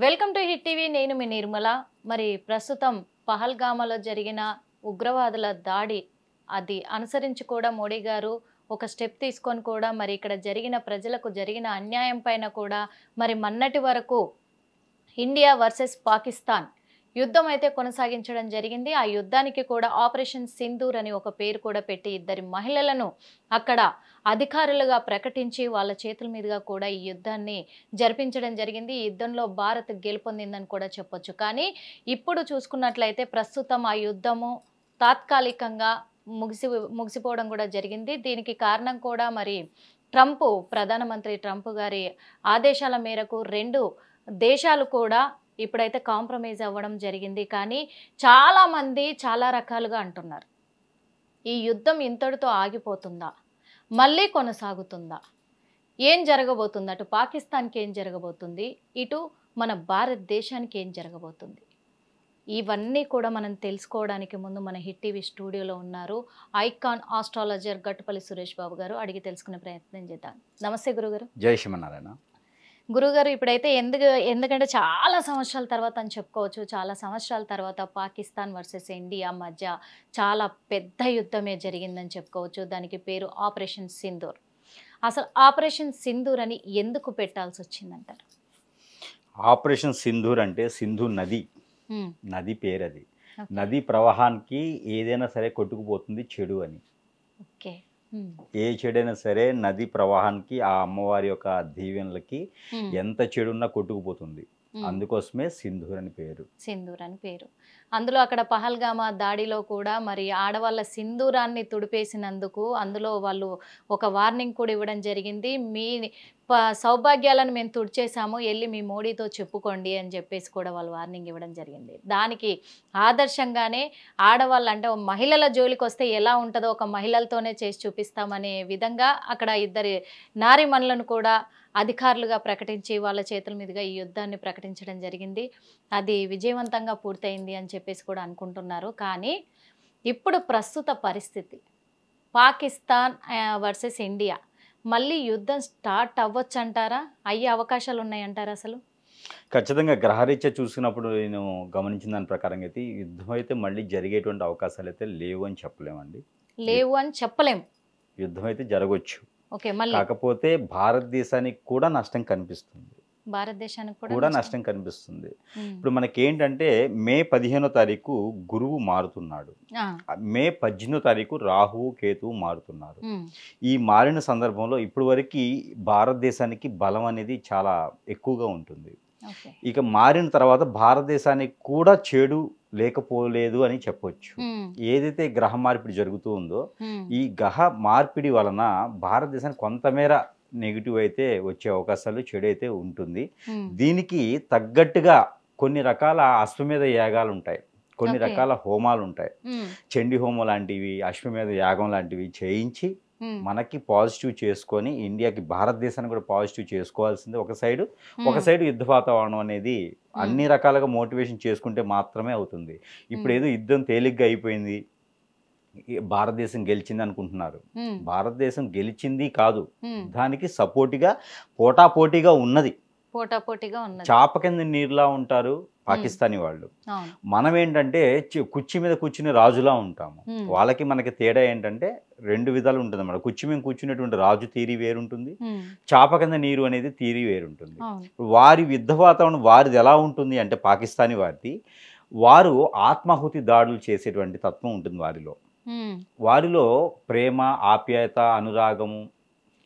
Welcome to hit TV. నేను మీ నిర్మల. మరి ప్రస్తుతం పహల్గామాలో జరిగిన ఉగ్రవాదుల దాడి అది అనుసరించి కూడా మోడీ గారు ఒక స్టెప్ తీసుకొని కూడా మరి ఇక్కడ జరిగిన ప్రజలకు జరిగిన అన్యాయం పైన కూడా మరి మొన్నటి వరకు ఇండియా వర్సెస్ పాకిస్తాన్ యుద్ధం అయితే కొనసాగించడం జరిగింది. ఆ యుద్ధానికి కూడా ఆపరేషన్ సింధూర్ అని ఒక పేరు కూడా పెట్టి ఇద్దరి మహిళలను అక్కడ అధికారులుగా ప్రకటించి వాళ్ళ చేతుల మీదుగా కూడా ఈ యుద్ధాన్ని జరిపించడం జరిగింది. ఈ యుద్ధంలో భారత్ గెలుపొందిందని కూడా చెప్పొచ్చు. కానీ ఇప్పుడు చూసుకున్నట్లయితే ప్రస్తుతం ఆ యుద్ధము తాత్కాలికంగా ముగిసిపోవడం కూడా జరిగింది. దీనికి కారణం కూడా మరి ప్రధానమంత్రి ట్రంప్ గారి ఆదేశాల మేరకు రెండు దేశాలు కూడా ఇప్పుడైతే కాంప్రమైజ్ అవ్వడం జరిగింది. కానీ చాలామంది చాలా రకాలుగా అంటున్నారు, ఈ యుద్ధం ఇంతటితో ఆగిపోతుందా, మళ్ళీ కొనసాగుతుందా, ఏం జరగబోతుంది, అటు పాకిస్తాన్కి ఏం జరగబోతుంది, ఇటు మన భారతదేశానికి ఏం జరగబోతుంది, ఇవన్నీ కూడా మనం తెలుసుకోవడానికి ముందు మన హిట్ టీవీ స్టూడియోలో ఉన్నారు ఐకాన్ ఆస్ట్రాలజర్ గట్టుపల్లి సురేష్ బాబు గారు. అడిగి తెలుసుకునే ప్రయత్నం చేద్దాం. నమస్తే గురుగారు. జై శ్రీమన్నారాయణ. గురుగారు, ఇప్పుడైతే ఎందుకంటే చాలా సంవత్సరాల తర్వాత అని చెప్పుకోవచ్చు, చాలా సంవత్సరాల తర్వాత పాకిస్తాన్ వర్సెస్ ఇండియా మధ్య చాలా పెద్ద యుద్ధమే జరిగిందని చెప్పుకోవచ్చు. దానికి పేరు ఆపరేషన్ సింధూర్. అసలు ఆపరేషన్ సింధూర్ అని ఎందుకు పెట్టాల్సి వచ్చిందంటారు? ఆపరేషన్ సింధూర్ అంటే సింధు నది పేరు. అది నది ప్రవాహానికి ఏదైనా సరే కొట్టుకుపోతుంది చెడు అని. ఏ చెడైనా సరే నది ప్రవాహానికి ఆ అమ్మవారి యొక్క దీవెనలకి ఎంత చెడున్నా కొట్టుకుపోతుంది. అందుకోసమే సింధూర్ అని పేరు. అందులో అక్కడ పహల్గామా దాడిలో కూడా మరి ఆడవాళ్ళ సింధూరాన్ని తుడిపేసినందుకు అందులో వాళ్ళు ఒక వార్నింగ్ కూడా ఇవ్వడం జరిగింది. మీ సౌభాగ్యాలను మేము తుడిచేసాము, వెళ్ళి మీ మోడీతో చెప్పుకోండి అని చెప్పేసి కూడా వాళ్ళు వార్నింగ్ ఇవ్వడం జరిగింది. దానికి ఆదర్శంగానే ఆడవాళ్ళు అంటే మహిళల జోలికి వస్తే ఎలా ఉంటుందో ఒక మహిళలతోనే చేసి చూపిస్తామనే విధంగా అక్కడ ఇద్దరి నారీమణులను కూడా అధికారులుగా ప్రకటించి వాళ్ళ చేతుల మీదుగా ఈ యుద్ధాన్ని ప్రకటించడం జరిగింది. అది విజయవంతంగా పూర్తయింది అని చెప్పేసి కూడా అనుకుంటున్నారు. కానీ ఇప్పుడు ప్రస్తుత పరిస్థితి పాకిస్తాన్ వర్సెస్ ఇండియా, మళ్ళీ యుద్ధం స్టార్ట్ అవ్వచ్చు అంటారా? అయ్యే అవకాశాలు ఉన్నాయంటారా? అసలు ఖచ్చితంగా గ్రహరీత్యా చూసినప్పుడు నేను గమనించిన దాని ప్రకారంగా అయితే యుద్ధం అయితే మళ్ళీ జరిగేటువంటి అవకాశాలు అయితే లేవు అని చెప్పలేమండి. యుద్ధం అయితే జరగవచ్చు, కాకపోతే భారతదేశానికి కూడా నష్టం కనిపిస్తుంది. ఇప్పుడు మనకేంటంటే మే 15వ తారీఖు గురువు మారుతున్నాడు, మే 18వ తారీఖు రాహువు కేతువు మారుతున్నారు. ఈ మారిన సందర్భంలో ఇప్పటి వరకు భారతదేశానికి బలం అనేది చాలా ఎక్కువగా ఉంటుంది. ఇక మారిన తర్వాత భారతదేశానికి కూడా చెడు లేకపోలేదు అని చెప్పొచ్చు. ఏదైతే గ్రహ మార్పిడి జరుగుతూ ఉందో ఈ గ్రహ మార్పిడి వలన భారతదేశానికి కొంతమేర నెగిటివ్ అయితే వచ్చే అవకాశాలు, చెడు అయితే ఉంటుంది. దీనికి తగ్గట్టుగా కొన్ని రకాల అశ్వమేధ యాగాలు ఉంటాయి, కొన్ని రకాల హోమాలు ఉంటాయి. చండీ హోమం లాంటివి, అశ్వమేధ యాగం లాంటివి చేయించి మనకి పాజిటివ్ చేసుకొని ఇండియాకి, భారతదేశాన్ని కూడా పాజిటివ్ చేసుకోవాల్సింది. ఒక సైడ్ యుద్ధ వాతావరణం అనేది అన్ని రకాలుగా మోటివేషన్ చేసుకుంటే మాత్రమే అవుతుంది. ఇప్పుడు ఏదో యుద్ధం తేలిగ్గా అయిపోయింది, భారతదేశం గెలిచింది అనుకుంటున్నారు. భారతదేశం గెలిచింది కాదు, దానికి సపోర్టిగా పోటాపోటీగా ఉన్నది. చాప కింద నీరులా ఉంటారు పాకిస్తానీ వాళ్ళు. మనం ఏంటంటే కుర్చీ మీద కూర్చుని రాజులా ఉంటాము. వాళ్ళకి మనకి తేడా ఏంటంటే రెండు విధాలు ఉంటుంది అన్నమాట. కుర్చీ మీద కూర్చునేటువంటి రాజు తీరి వేరుంటుంది, చాప కింద నీరు అనేది తీరి వేరుంటుంది. వారి యుద్ధ వాతావరణం వారిది ఎలా ఉంటుంది అంటే పాకిస్తానీ వారు ఆత్మాహుతి దాడులు చేసేటువంటి తత్వం ఉంటుంది వారిలో ప్రేమ, ఆప్యాయత, అనురాగము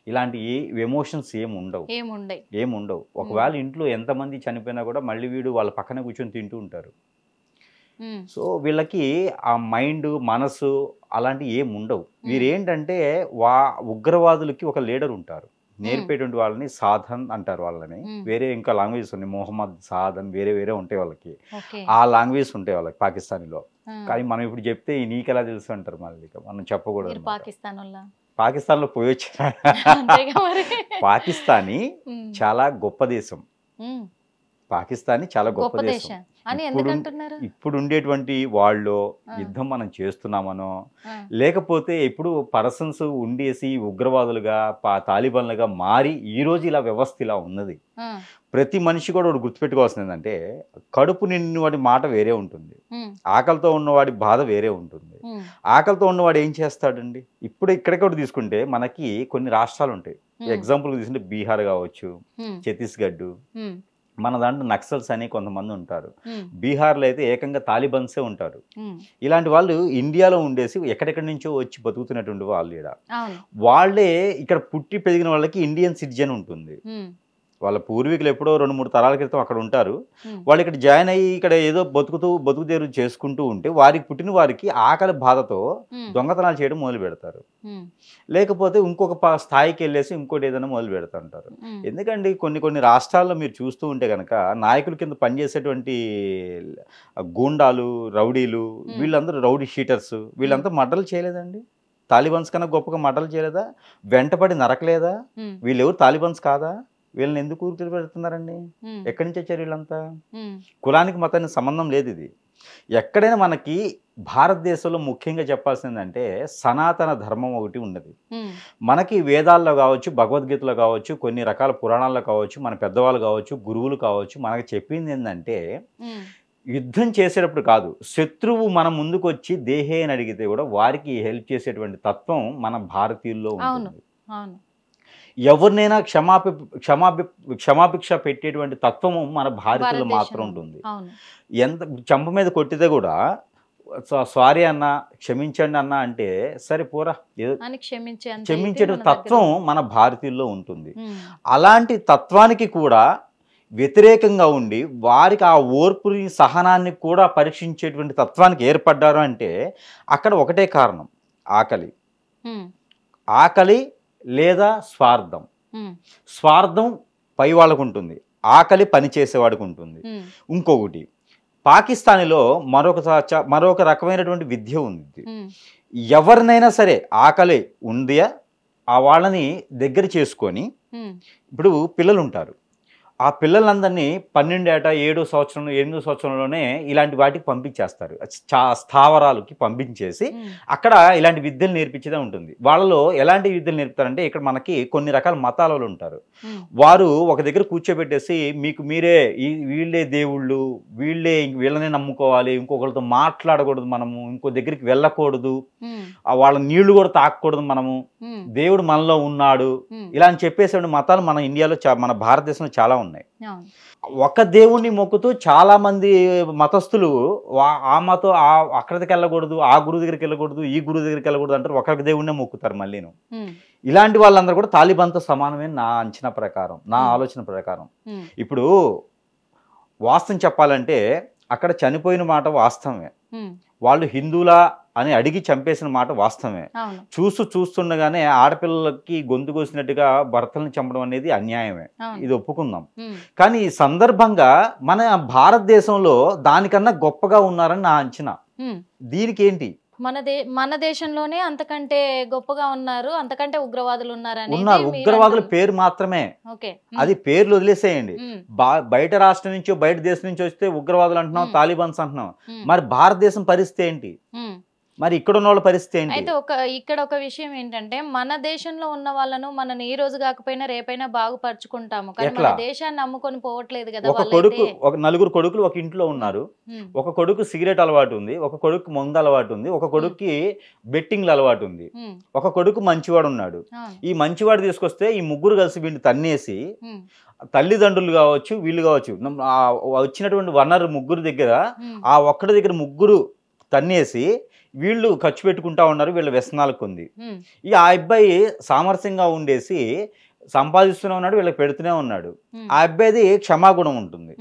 ఇలాంటి ఎమోషన్స్ ఏముండవు. ఒకవేళ ఇంట్లో ఎంతమంది చనిపోయినా కూడా మళ్ళీ వీడు వాళ్ళ పక్కన కూర్చొని తింటూ ఉంటారు. సో వీళ్ళకి ఆ మైండ్, మనసు అలాంటివి ఏముండవు. వీరేంటంటే ఉగ్రవాదులకి ఒక లీడర్ ఉంటారు, నేర్పేటువంటి వాళ్ళని సాధన్ అంటారు. వాళ్ళని వేరే ఇంకా లాంగ్వేజెస్ ఉన్నాయి, మొహమ్మద్ సాధన్ వేరే ఉంటాయి వాళ్ళకి. ఆ లాంగ్వేజ్ ఉంటాయి వాళ్ళకి పాకిస్తానీలో. కానీ మనం ఇప్పుడు చెప్తే నీకెలా తెలుసు అంటారు, మళ్ళీ మనం చెప్పకూడదు. పాకిస్తాన్లో పోయొచ్చు. పాకిస్తానీ చాలా గొప్ప దేశం. పాకిస్తాన్ చాలా గొప్ప గొప్ప దేశం. దేశం అని ఎందుకంటున్నారు? ఇప్పుడు ఉండేటువంటి వాళ్ళు యుద్ధం మనం చేస్తున్నామనో, లేకపోతే ఇప్పుడు పర్సన్స్ ఉండేసి ఉగ్రవాదులుగా తాలిబాన్లుగా మారి ఈ రోజు ఇలా వ్యవస్థ ఇలా ఉన్నది. ప్రతి మనిషి కూడా ఒకటి గుర్తుపెట్టుకోవాల్సింది ఏంటంటే, కడుపు నిండినవాడి మాట వేరే ఉంటుంది, ఆకలితో ఉన్నవాడి బాధ వేరే ఉంటుంది. ఆకలితో ఉన్నవాడు ఏం చేస్తాడండి? ఇప్పుడు ఇక్కడికి తీసుకుంటే మనకి కొన్ని రాష్ట్రాలు ఉంటాయి. ఎగ్జాంపుల్ తీసుకుంటే బీహార్ కావచ్చు, ఛత్తీస్గఢ్, మన దాంట్లో నక్సల్స్ అని కొంతమంది ఉంటారు. బీహార్లో అయితే ఏకంగా తాలిబన్సే ఉంటారు. ఇలాంటి వాళ్ళు ఇండియాలో ఉండేసి ఎక్కడెక్కడి నుంచో వచ్చి బతుకుతున్నటువంటి వాళ్ళు ఇక్కడ. వాళ్ళే ఇక్కడ పుట్టి పెరిగిన వాళ్ళకి ఇండియన్ సిటిజన్ ఉంటుంది. వాళ్ళ పూర్వీకులు ఎప్పుడో 2-3 తరాల క్రితం అక్కడ ఉంటారు. వాళ్ళు ఇక్కడ జాయిన్ అయ్యి ఇక్కడ ఏదో బతుకుదేరు చేసుకుంటూ ఉంటే వారికి పుట్టిన వారికి ఆకలి బాధతో దొంగతనాలు చేయడం మొదలు పెడతారు. లేకపోతే ఇంకొక స్థాయికి వెళ్ళేసి ఇంకోటి ఏదైనా మొదలు పెడతాంటారు. ఎందుకంటే కొన్ని రాష్ట్రాల్లో మీరు చూస్తూ ఉంటే కనుక నాయకుల కింద పనిచేసేటువంటి గూండాలు, రౌడీలు, వీళ్ళందరూ రౌడీ షీటర్స్, వీళ్ళంతా మర్డర్లు చేయలేదండి? తాలిబాన్స్ కన్నా గొప్పగా మర్డర్లు చేయలేదా? వెంటపడి నరకలేదా? వీళ్ళెవరు తాలిబాన్స్ కాదా? వీళ్ళని ఎందుకు ఊరికి పెడుతున్నారండి? ఎక్కడి నుంచి వచ్చారు వీళ్ళంతా? కులానికి మతానికి సంబంధం లేదు. ఇది ఎక్కడైనా మనకి భారతదేశంలో ముఖ్యంగా చెప్పాల్సిందంటే సనాతన ధర్మం ఒకటి ఉన్నది. మనకి వేదాల్లో కావచ్చు, భగవద్గీతలో కావచ్చు, కొన్ని రకాల పురాణాల్లో కావచ్చు, మన పెద్దవాళ్ళు కావచ్చు, గురువులు కావచ్చు, మనకు చెప్పింది ఏంటంటే, యుద్ధం చేసేటప్పుడు కాదు, శత్రువు మన ముందుకు వచ్చి దేహే అని అడిగితే కూడా వారికి హెల్ప్ చేసేటువంటి తత్వం మన భారతీయుల్లో ఉంటుంది. ఎవరినైనా క్షమాభిక్ష పెట్టేటువంటి తత్వము మన భారతీయులు మాత్రం ఉంటుంది. ఎంత చంప మీద కొట్టితే కూడా సారీ అన్న, క్షమించండి అన్న అంటే సరే పోరా క్షమించే తత్వం మన భారతీయుల్లో ఉంటుంది. అలాంటి తత్వానికి కూడా వ్యతిరేకంగా ఉండి వారికి ఆ ఓర్పుని, సహనాన్ని కూడా పరీక్షించేటువంటి తత్వానికి ఏర్పడ్డారు అంటే అక్కడ ఒకటే కారణం, ఆకలి లేదా స్వార్థం. స్వార్థం పై వాళ్ళకు ఉంటుంది, ఆకలి పని చేసేవాడికి ఉంటుంది. ఇంకొకటి పాకిస్తాన్లో మరొక రకమైనటువంటి విద్య ఉంది. ఎవరినైనా సరే ఆకలి ఉందియా ఆ వాళ్ళని దగ్గర చేసుకొని, ఇప్పుడు పిల్లలు ఉంటారు, ఆ పిల్లలందరినీ 12 ఏట 7వ సంవత్సరం 8వ సంవత్సరంలోనే ఇలాంటి వాటికి పంపించేస్తారు. స్థావరాలకి పంపించేసి అక్కడ ఇలాంటి విద్యలు నేర్పించేదే ఉంటుంది. వాళ్ళలో ఎలాంటి విద్యలు నేర్పుతారంటే, ఇక్కడ మనకి కొన్ని రకాల మతాల వాళ్ళు ఉంటారు. వారు ఒక దగ్గర కూర్చోబెట్టేసి మీకు మీరే వీళ్ళే దేవుళ్ళు, వీళ్ళనే నమ్ముకోవాలి, ఇంకొకరితో మాట్లాడకూడదు, మనము ఇంకో దగ్గరికి వెళ్ళకూడదు, వాళ్ళ నీళ్లు కూడా తాకూడదు, మనము దేవుడు మనలో ఉన్నాడు, ఇలా అని చెప్పేసే మతాలు మన ఇండియాలో మన భారతదేశంలో చాలా ఉన్నాయి. ఒక దేవుణ్ణి మొక్కుతూ చాలా మంది మతస్థులు అక్కడికి వెళ్ళకూడదు, ఆ గురువు దగ్గరికి వెళ్ళకూడదు, ఈ గురువు దగ్గరికి వెళ్ళకూడదు అంటారు. ఒకరికి దేవుణ్ణే మొక్కుతారు మళ్ళీను. ఇలాంటి వాళ్ళందరూ కూడా తాలిబాన్తో సమానమే నా అంచనా ప్రకారం, నా ఆలోచన ప్రకారం. ఇప్పుడు వాస్తవం చెప్పాలంటే అక్కడ చనిపోయిన మాట వాస్తవమే, వాళ్ళు హిందువులా అని అడిగి చంపేసిన మాట వాస్తవమే. చూస్తుండగానే ఆడపిల్లలకి గొంతు కోసినట్టుగా భర్తలను చంపడం అనేది అన్యాయమే, ఇది ఒప్పుకుందాం. కానీ ఈ సందర్భంగా మన భారతదేశంలో దానికన్నా గొప్పగా ఉన్నారని నా అంచనా. దీనికి ఏంటి, మన దేశంలోనే అంతకంటే గొప్పగా ఉన్నారు, అంతకంటే ఉగ్రవాదులు ఉన్నారు. ఉగ్రవాదుల పేరు మాత్రమే, అది పేర్లు వదిలేసేయండి. బయట రాష్ట్రం నుంచో బయట దేశం నుంచి వస్తే ఉగ్రవాదులు అంటున్నాం, తాలిబాన్స్ అంటున్నాం. మరి భారతదేశం పరిస్థితి ఏంటి? మరి ఇక్కడ ఉన్న వాళ్ళ పరిస్థితి ఏంటి? అయితే ఇక్కడ ఒక విషయం ఏంటంటే, మన దేశంలో ఉన్న వాళ్ళను మనం ఈ రోజు కాకపోయినా రేపైనా బాగుపరుచుకుంటాము, కానీ మన దేశాన్ని నమ్ముకొని పోవట్లేదు కదా. ఒక నలుగురు కొడుకులు ఒక ఇంట్లో ఉన్నారు. ఒక కొడుకు సిగరెట్ అలవాటు ఉంది, ఒక కొడుకు మందు అలవాటు ఉంది, ఒక కొడుకుకి బెట్టింగ్లు అలవాటు ఉంది, ఒక కొడుకు మంచివాడు ఉన్నాడు. ఈ మంచివాడు తీసుకొస్తే ఈ ముగ్గురు కలిసి వీడిని తన్నేసి, తల్లిదండ్రులు కావచ్చు, వీళ్ళు కావచ్చు, వచ్చినటువంటి వనరు ముగ్గురు దగ్గర ఆ ఒక్కడి దగ్గర ముగ్గురు తన్నేసి వీళ్ళు ఖర్చు పెట్టుకుంటా ఉన్నారు, వీళ్ళ వ్యసనాలకు ఉంది. ఆ అబ్బాయి సామరస్యంగా ఉండేసి సంపాదిస్తూనే ఉన్నాడు, వీళ్ళకి పెడుతూనే ఉన్నాడు. ఆ అబ్బాయిది క్షమాగుణం ఉంటుంది,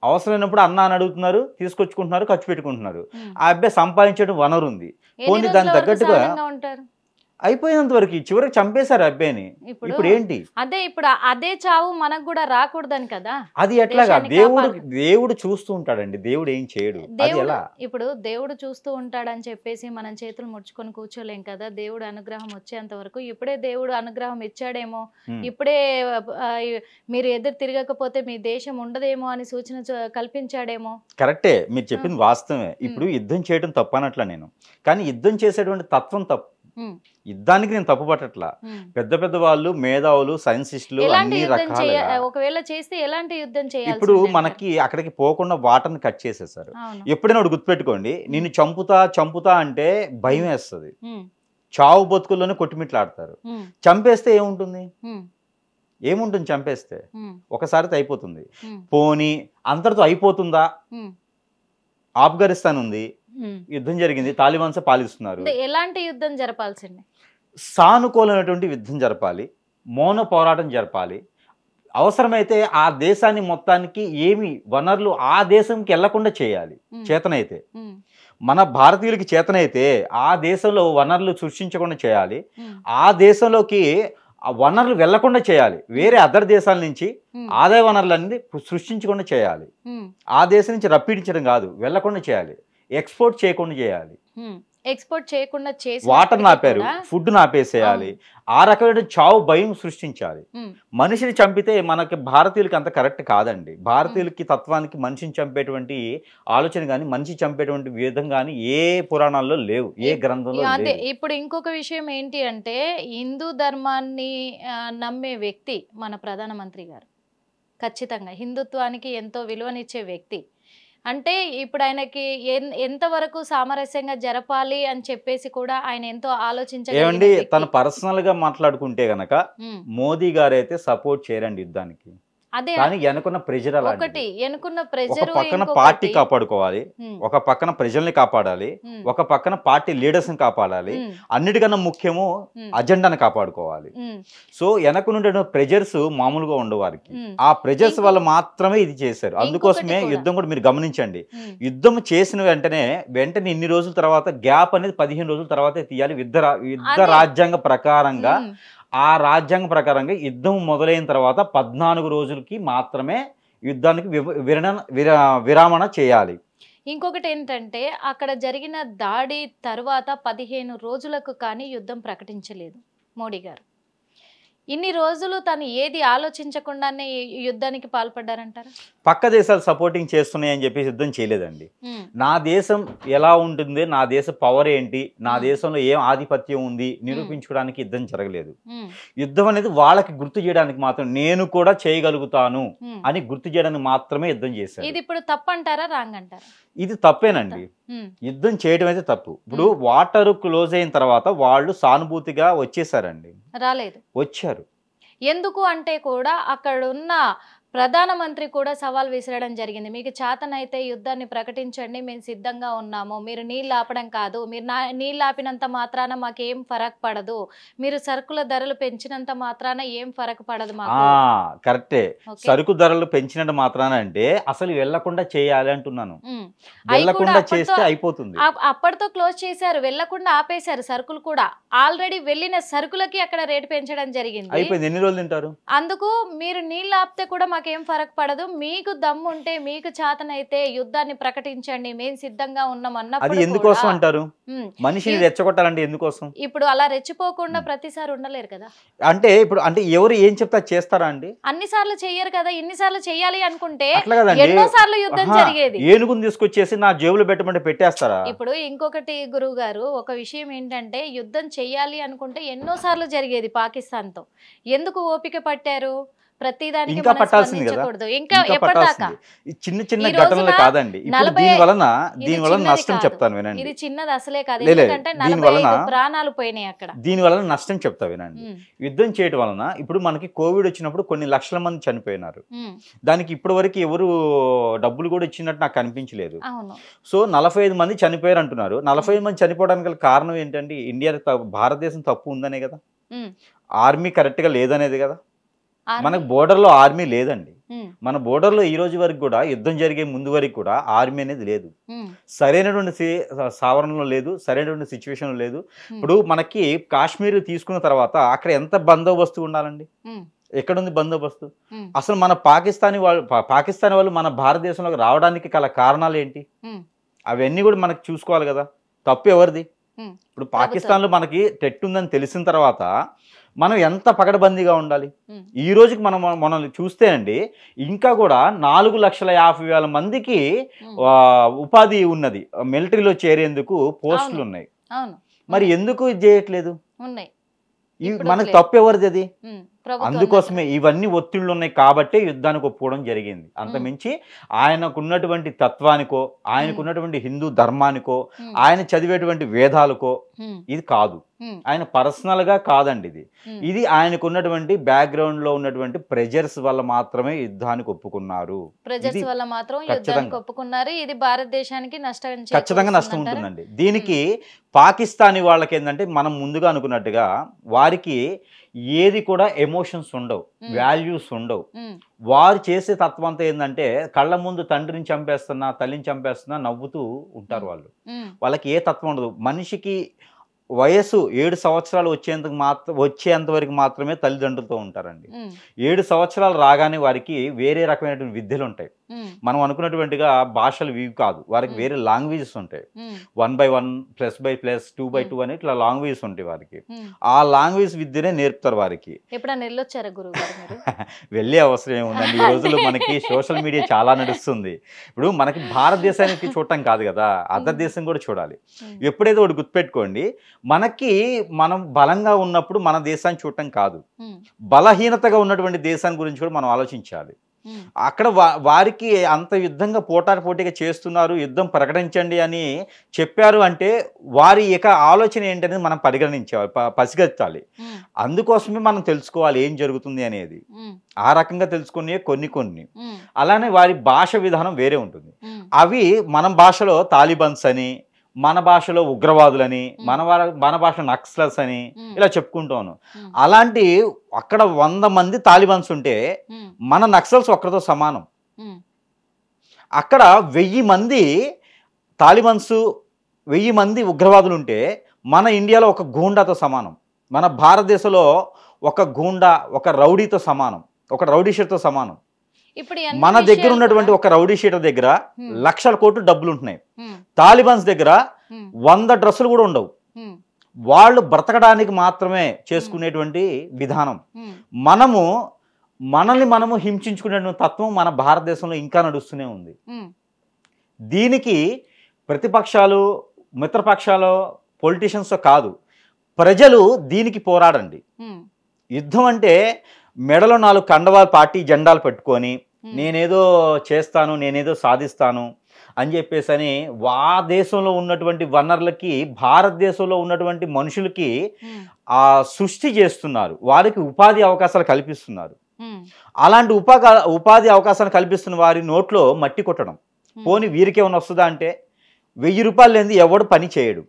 అవసరమైనప్పుడు అన్న అని అడుగుతున్నారు, తీసుకొచ్చుకుంటున్నారు, ఖర్చు పెట్టుకుంటున్నారు. ఆ అబ్బాయి సంపాదించడం వనరు ఉంది, పోనీ దానికి తగ్గట్టుగా అయిపోయినంత వరకు చివరికి చంపేశారు అబ్బాయిని. ఇప్పుడు ఏంటి ఇప్పుడు అదే చావు మనకు కూడా రాకూడదని కదా. అది ఎట్లాగా? దేవుడు చూస్తూ ఉంటాడండి, దేవుడు ఏం చేయడు. ఇప్పుడు దేవుడు చూస్తూ ఉంటాడని చెప్పేసి మనం చేతులు ముడుచుకొని కూర్చోలేం కదా. దేవుడు అనుగ్రహం వచ్చేంత వరకు ఇప్పుడే దేవుడు అనుగ్రహం ఇచ్చాడేమో, ఇప్పుడే మీరు ఎదురు తిరగకపోతే మీ దేశం ఉండదేమో అని సూచన కల్పించాడేమో. కరెక్టే, మీరు చెప్పింది వాస్తవమే. ఇప్పుడు యుద్ధం చేయడం తప్పనట్లా నేను, కానీ యుద్ధం చేసేటువంటి తత్వం తప్పు. యుద్ధానికి నేను తప్పు పట్టట్లా. పెద్ద పెద్ద వాళ్ళు, మేధావులు, సైన్సిస్టులు అన్ని రకాలుగా ఒకవేళ చేస్తే ఎలాంటి యుద్ధం చేయాలి? ఇప్పుడు మనకి అక్కడికి పోకుండా వాటర్ని కట్ చేసేసారు. ఎప్పుడైనా ఒకటి గుర్తుపెట్టుకోండి, నిన్ను చంపుతా అంటే భయం వేస్తుంది. చావు బతుకుల్లోనే కొట్టుమిట్లాడతారు. చంపేస్తే ఏముంటుంది చంపేస్తే? ఒకసారితో అయిపోతుంది. పోనీ అంతటితో అయిపోతుందా? ఆఫ్ఘనిస్తాన్ ఉంది, యుద్ధం జరిగింది, తాలిబాన్స్ పాలిస్తున్నారు. ఎలాంటి యుద్ధం జరపాల్సింది? సానుకూలమైనటువంటి యుద్ధం జరపాలి, మౌన పోరాటం జరపాలి. అవసరమైతే ఆ దేశాన్ని మొత్తానికి ఏమి వనరులు ఆ దేశంకి వెళ్లకుండా చేయాలి చేతనైతే. మన భారతీయులకి చేతనైతే ఆ దేశంలో వనరులు సృష్టించకుండా చేయాలి, ఆ దేశంలోకి ఆ వనరులు వెళ్లకుండా చేయాలి. వేరే అదర్ దేశాల నుంచి ఆదాయ వనరులన్నీ సృష్టించకుండా చేయాలి. ఆ దేశం నుంచి రప్పించడం కాదు, వెళ్లకుండా చేయాలి. ఎక్స్పోర్ట్ చేయకుండా చేయాలి. ఎక్స్పోర్ట్ చేయకుండా చేసి వాటర్ నాపారు, ఫుడ్ నాపేసేయాలి. ఆ రకమైన చావు భయం సృష్టించాలి. మనిషిని చంపితే మనకి భారతీయులకి అంత కరెక్ట్ కాదండి. భారతీయులకి తత్వానికి మనిషిని చంపేటువంటి ఆలోచన కానీ, మనిషి చంపేటువంటి విధం కానీ ఏ పురాణాల్లో లేవు, ఏ గ్రంథంలో లేవు. ఇప్పుడు ఇంకొక విషయం ఏంటి అంటే, హిందూ ధర్మాన్ని నమ్మే వ్యక్తి మన ప్రధానమంత్రి గారు. ఖచ్చితంగా హిందుత్వానికి ఎంతో విలువనిచ్చే వ్యక్తి. అంటే ఇప్పుడు ఆయనకి ఎంతవరకు సామరస్యంగా జరపాలి అని చెప్పేసి కూడా ఆయన ఎంతో ఆలోచించండి. తను పర్సనల్ గా మాట్లాడుకుంటే గనక మోదీ గారు అయితే సపోర్ట్ చేయరండి యుద్ధానికి. అదే కానీ ఎనుకున్న ప్రెజర్ ఒకటి, ఎనుకున్న ప్రెజర్, ఒక పక్కన పార్టీ కాపాడుకోవాలి, ఒక పక్కన ప్రజల్ని కాపాడాలి, ఒక పక్కన పార్టీ లీడర్స్ ని కాపాడాలి, అన్నిటికన్నా ముఖ్యము అజెండాను కాపాడుకోవాలి. సో వెనక నుండి ప్రెజర్స్ మామూలుగా ఉండవారికి, ఆ ప్రెజర్స్ వల్ల మాత్రమే ఇది చేశారు. అందుకోసమే యుద్ధం కూడా మీరు గమనించండి, యుద్ధం చేసిన వెంటనే ఇన్ని రోజుల తర్వాత గ్యాప్ అనేది 15 రోజుల తర్వాతే తీయాలి. యుద్ధ రాజ్యాంగ ప్రకారంగా, ఆ రాజ్యాంగం ప్రకారంగా యుద్ధం మొదలైన తర్వాత 14 రోజులకి మాత్రమే యుద్ధానికి విరామణ చేయాలి. ఇంకొకటి ఏంటంటే, అక్కడ జరిగిన దాడి తర్వాత 15 రోజులకు కానీ యుద్ధం ప్రకటించలేదు మోడీ గారు. ఇన్ని రోజులు తను ఏది ఆలోచించకుండానే యుద్ధానికి పాల్పడ్డారంటారా? పక్క దేశాలు సపోర్టింగ్ చేస్తున్నాయని చెప్పి యుద్ధం చేయలేదండి. నా దేశం ఎలా ఉంటుంది, నా దేశ పవర్ ఏంటి, నా దేశంలో ఏం ఆధిపత్యం ఉంది నిరూపించుకోవడానికి యుద్ధం జరగలేదు. యుద్ధం అనేది వాళ్ళకి గుర్తు చేయడానికి మాత్రం, నేను కూడా చేయగలుగుతాను అని గుర్తు చేయడానికి మాత్రమే యుద్ధం చేశారు. ఇది ఇప్పుడు తప్పంటారా, రాంగ్ అంటారా? ఇది తప్పేనండి. యుద్ధం చేయడం అయితే తప్పు. ఇప్పుడు వాటర్ క్లోజ్ అయిన తర్వాత వాళ్ళు సానుభూతిగా వచ్చేసారండి, రాలేదు, వచ్చారు. ఎందుకు అంటే కూడా అక్కడ ఉన్న ప్రధానమంత్రి కూడా సవాల్ విసరడం జరిగింది. మీకు చేతనైతే యుద్ధాన్ని ప్రకటించండి, మేము సిద్ధంగా ఉన్నాము. మీరు నీళ్ళు ఆపడం కాదు, మీరు నీళ్ళు ఆపినంత మాత్రాన మాకేం ఫరక్ పడదు, మీరు సరుకుల ధరలు పెంచినంత మాత్రాన ఏం ఫరక్ పడదు మాకు. కరెక్టే, సరుకు ధరలు పెంచినంత మాత్రాన అంటే అసలు వెళ్లకుండా చేయాలి అంటున్నాను. వెళ్లకుండా చేస్తే అయిపోతుంది. అప్పటితో క్లోజ్ చేశారు, వెళ్లకుండా ఆపేశారు. సరుకులు కూడా ఆల్రెడీ వెళ్ళిన సరుకులకి అక్కడ రేటు పెంచడం జరిగింది. అయిపోయింది. ఎన్ని రోజులు తింటారు? అందుకు మీరు నీళ్ళు ఆపితే కూడా ఏం ఫరక్ పడదు, మీకు దమ్ము ఉంటే మీకు చేతనైతే యుద్ధాన్ని ప్రకటించండి, మేము సిద్ధంగా ఉన్నాం అన్నప్పుడు ఎందుకోసం అంటారు? మనిషిని రెచ్చగొట్టాలంటే ఎందుకోసం? ఇప్పుడు అలా రెచ్చిపోకుండా ప్రతిసారి ఉండలేరు కదా. అంటే ఇప్పుడు ఎవరు ఏం చెప్తా చేస్తారా అండి? అన్ని సార్లు చెయ్యరు కదా. ఇన్నిసార్లు చెయ్యాలి అనుకుంటే ఎన్నో సార్లు యుద్ధం జరిగేది. ఏనుగుని తీసుకొచ్చేసి నా జేబులో పెట్టమంటే పెట్టేస్తారా? ఇప్పుడు ఇంకొకటి గురువు గారు, ఒక విషయం ఏంటంటే, యుద్ధం చెయ్యాలి అనుకుంటే ఎన్నో సార్లు జరిగేది పాకిస్తాన్ తో. ఎందుకు ఓపిక పట్టారు? ప్రతిదానికి ఇంకా పట్టాల్సింది కదా, ఇంకా ఎప్పటిదాకా? చిన్న చిన్న ఘటనలు కాదండి. దీని వలన నష్టం చెప్తాను వినండి. ఇది చిన్నది అసలే కాదు, ఎందుకంటే 45 ప్రాణాలు పోయినాయి అక్కడ. దీని వలన నష్టం చెప్తా వినండి. యుద్ధం చేయడం వలన ఇప్పుడు మనకి కోవిడ్ వచ్చినప్పుడు కొన్ని లక్షల మంది చనిపోయినారు. దానికి ఇప్పటి వరకు ఎవరు డబ్బులు కూడా ఇచ్చినట్టు నాకు కనిపించలేదు. సో 45 మంది చనిపోయారు అంటున్నారు. 45 మంది చనిపోవడానికి గల కారణం ఏంటంటే, ఇండియా భారతదేశం తప్పు ఉందనే కదా, ఆర్మీ కరెక్ట్ గా లేదనేది కదా. మనకు బోర్డర్ లో ఆర్మీ లేదండి, మన బోర్డర్లో ఈ రోజు వరకు కూడా యుద్ధం జరిగే ముందు వరకు కూడా ఆర్మీ అనేది లేదు, సరైనటువంటి సావరణలో లేదు, సరైనటువంటి సిచ్యువేషన్లో లేదు. ఇప్పుడు మనకి కాశ్మీర్ తీసుకున్న తర్వాత అక్కడ ఎంత బందోబస్తు ఉండాలండి? ఎక్కడుంది బందోబస్తు? అసలు మన పాకిస్తానీ వాళ్ళు మన భారతదేశంలోకి రావడానికి గల కారణాలు ఏంటి? అవన్నీ కూడా మనకు చూసుకోవాలి కదా. తప్పు ఎవరిది? ఇప్పుడు పాకిస్తాన్లో మనకి టెట్ ఉందని తెలిసిన తర్వాత మనం ఎంత పకడ్బందీగా ఉండాలి? ఈ రోజుకి మనల్ని చూస్తేనండి ఇంకా కూడా 4,50,000 మందికి ఉపాధి ఉన్నది, మిలిటరీలో చేరేందుకు పోస్టులు ఉన్నాయి. మరి ఎందుకు ఇది చేయట్లేదు? మనకు తప్పు ఎవరిది అది? అందుకోసమే ఇవన్నీ ఒత్తిళ్లు ఉన్నాయి కాబట్టి యుద్ధానికి ఒప్పుకోవడం జరిగింది. అంతమించి ఆయనకున్నటువంటి తత్వానికో, ఆయనకున్నటువంటి హిందూ ధర్మానికో, ఆయన చదివేటువంటి వేదాలకో ఇది కాదు. ఆయన పర్సనల్ గా కాదండి ఇది. ఇది ఆయనకున్నటువంటి బ్యాక్గ్రౌండ్ లో ఉన్నటువంటి ప్రెజర్స్ వల్ల మాత్రమే యుద్ధానికి ఒప్పుకున్నారు. ఇది భారతదేశానికి ఖచ్చితంగా నష్టం ఉంటుందండి. దీనికి పాకిస్తానీ వాళ్ళకి ఏంటంటే మనం ముందుగా అనుకున్నట్టుగా వారికి ఏది కూడా ఎమోషన్స్ ఉండవు, వాల్యూస్ ఉండవు. వారు చేసే తత్వం అంతా ఏంటంటే కళ్ళ ముందు తండ్రిని చంపేస్తున్నా, తల్లిని చంపేస్తున్నా నవ్వుతూ ఉంటారు వాళ్ళు. వాళ్ళకి ఏ తత్వం ఉండదు. మనిషికి వయసు 7 సంవత్సరాలు వచ్చేంత వరకు మాత్రమే తల్లిదండ్రులతో ఉంటారండి. 7 సంవత్సరాలు రాగానే వారికి వేరే రకమైనటువంటి విద్యలు ఉంటాయి. మనం అనుకున్నటువంటిగా భాషలు ఇవి కాదు, వారికి వేరే లాంగ్వేజెస్ ఉంటాయి. 1/1 +/+, 2/2 అని ఇట్లా లాంగ్వేజెస్ ఉంటాయి వారికి. ఆ లాంగ్వేజ్ విద్యనే నేర్పుతారు వారికి. వెళ్ళే అవసరం ఏముందండి? ఈ రోజుల్లో మనకి సోషల్ మీడియా చాలా నడుస్తుంది. ఇప్పుడు మనకి భారతదేశానికి చూడటం కాదు కదా, అదర్ దేశం కూడా చూడాలి. ఎప్పుడైతే ఒకటి గుర్తుపెట్టుకోండి, మనం బలంగా ఉన్నప్పుడు మన దేశాన్ని చూడటం కాదు, బలహీనతగా ఉన్నటువంటి దేశాన్ని గురించి కూడా మనం ఆలోచించాలి. అక్కడ వారికి అంత యుద్ధంగా పోటాపోటీగా చేస్తున్నారు, యుద్ధం ప్రకటించండి అని చెప్పారు అంటే వారి యొక్క ఆలోచన ఏంటనేది మనం పరిగణించాలి, పసిగట్టాలి. అందుకోసమే మనం తెలుసుకోవాలి ఏం జరుగుతుంది అనేది. ఆ రకంగా తెలుసుకునే కొన్ని అలానే వారి భాష విధానం వేరే ఉంటుంది. అవి మన భాషలో తాలిబన్స్ అని, మన భాషలో ఉగ్రవాదులని, మన భాష నక్సలర్స్ అని ఇలా చెప్పుకుంటాను. అలాంటి అక్కడ 100 మంది తాలిబన్స్ ఉంటే మన నక్సల్స్ ఒక్కరితో సమానం. అక్కడ 1000 మంది తాలిబన్స్, 1000 మంది ఉగ్రవాదులు ఉంటే మన ఇండియాలో ఒక గూండాతో సమానం. మన భారతదేశంలో ఒక గూండా, ఒక రౌడీతో సమానం, ఒక రౌడీ షీట్తో సమానం. మన దగ్గర ఉన్నటువంటి ఒక రౌడీ షీటర్ దగ్గర 1,00,000 కోట్లు డబ్బులు ఉంటున్నాయి. తాలిబాన్స్ దగ్గర 100 డ్రెస్సులు కూడా ఉండవు. వాళ్ళు బ్రతకడానికి మాత్రమే చేసుకునేటువంటి విధానం. మనల్ని హింసించుకునే తత్వం మన భారతదేశంలో ఇంకా నడుస్తూనే ఉంది. దీనికి ప్రతిపక్షాలు, మిత్రపక్షాలు, పొలిటీషియన్స్ కాదు, ప్రజలు దీనికి పోరాడండి. యుద్ధం అంటే మెడలో 4 కండవాలు పార్టీ జెండాలు పెట్టుకొని నేనేదో చేస్తాను, నేనేదో సాధిస్తాను అని చెప్పేసి ఆ దేశంలో ఉన్నటువంటి వనరులకి, భారతదేశంలో ఉన్నటువంటి మనుషులకి సృష్టి చేస్తున్నారు, వారికి ఉపాధి అవకాశాలు కల్పిస్తున్నారు. అలాంటి ఉపాధి అవకాశాలు కల్పిస్తున్న వారి నోట్లో మట్టి కొట్టడం. పోనీ వీరికేమైనా వస్తుందా అంటే 1000 రూపాయలు లేనిది ఎవడు పని చేయడు.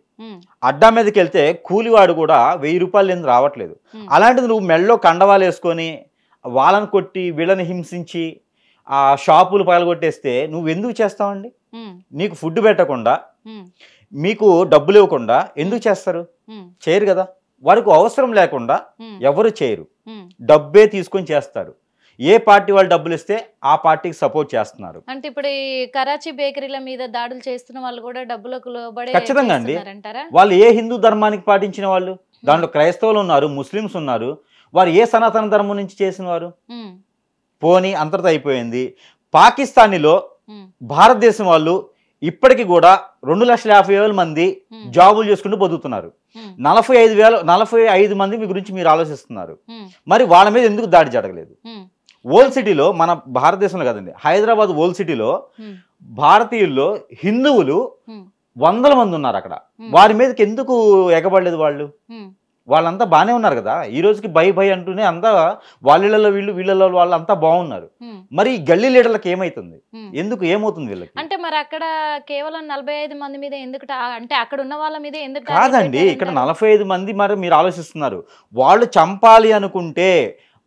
అడ్డా మీదకి వెళ్తే కూలివాడు కూడా 1000 రూపాయలు లేనిది రావట్లేదు. అలాంటిది నువ్వు మెడలో కండవాలు వేసుకొని వాళ్ళని కొట్టి వీళ్ళని హింసించి ఆ షాపులు పగలగొట్టేస్తే నువ్వు ఎందుకు చేస్తావండి? నీకు ఫుడ్ పెట్టకుండా, మీకు డబ్బులు ఇవ్వకుండా ఎందుకు చేస్తారు? చేయరు కదా. వారికి అవసరం లేకుండా ఎవరు చేయరు, డబ్బే తీసుకొని చేస్తారు. ఏ పార్టీ వాళ్ళు డబ్బులు ఇస్తే ఆ పార్టీకి సపోర్ట్ చేస్తున్నారు. అంటే ఇప్పుడు ఈ కరాచీ బేకరీల మీద దాడులు చేస్తున్న వాళ్ళు కూడా డబ్బులకు లోబడే ఖచ్చితంగా అండి. వాళ్ళు ఏ హిందూ ధర్మానికి పాటించిన వాళ్ళు, దాంట్లో క్రైస్తవులు ఉన్నారు, ముస్లిమ్స్ ఉన్నారు. వారు ఏ సనాతన ధర్మం నుంచి చేసిన వారు? పోనీ అంతటితో అయిపోయింది. పాకిస్తానీలో భారతదేశం వాళ్ళు ఇప్పటికి కూడా 2,50,000 మంది జాబులు చేసుకుంటూ బతుకుతున్నారు. 45 మంది మీ గురించి మీరు ఆలోచిస్తున్నారు. మరి వాళ్ళ మీద ఎందుకు దాడి జరగలేదు? ఓల్డ్ సిటీలో, మన భారతదేశంలో కదండి, హైదరాబాద్ ఓల్డ్ సిటీలో భారతీయుల్లో హిందువులు 100 మంది ఉన్నారు. అక్కడ వారి మీదకి ఎందుకు ఎగబడలేదు? వాళ్ళంతా బాగానే ఉన్నారు కదా. ఈ రోజుకి భయ అంటూనే అంతా వాళ్ళ వీళ్ళలో వాళ్ళు అంతా బాగున్నారు. మరి గల్లీ లీడర్లకు ఏమైతుంది? ఎందుకు ఏమవుతుంది వీళ్ళకి? అంటే మరి అక్కడ కేవలం 45 మంది మీద ఎందుకు, అంటే అక్కడ ఉన్న వాళ్ళ మీద ఎందుకు కాదండి, ఇక్కడ 45 మంది మరి మీరు ఆలోచిస్తున్నారు. వాళ్ళు చంపాలి అనుకుంటే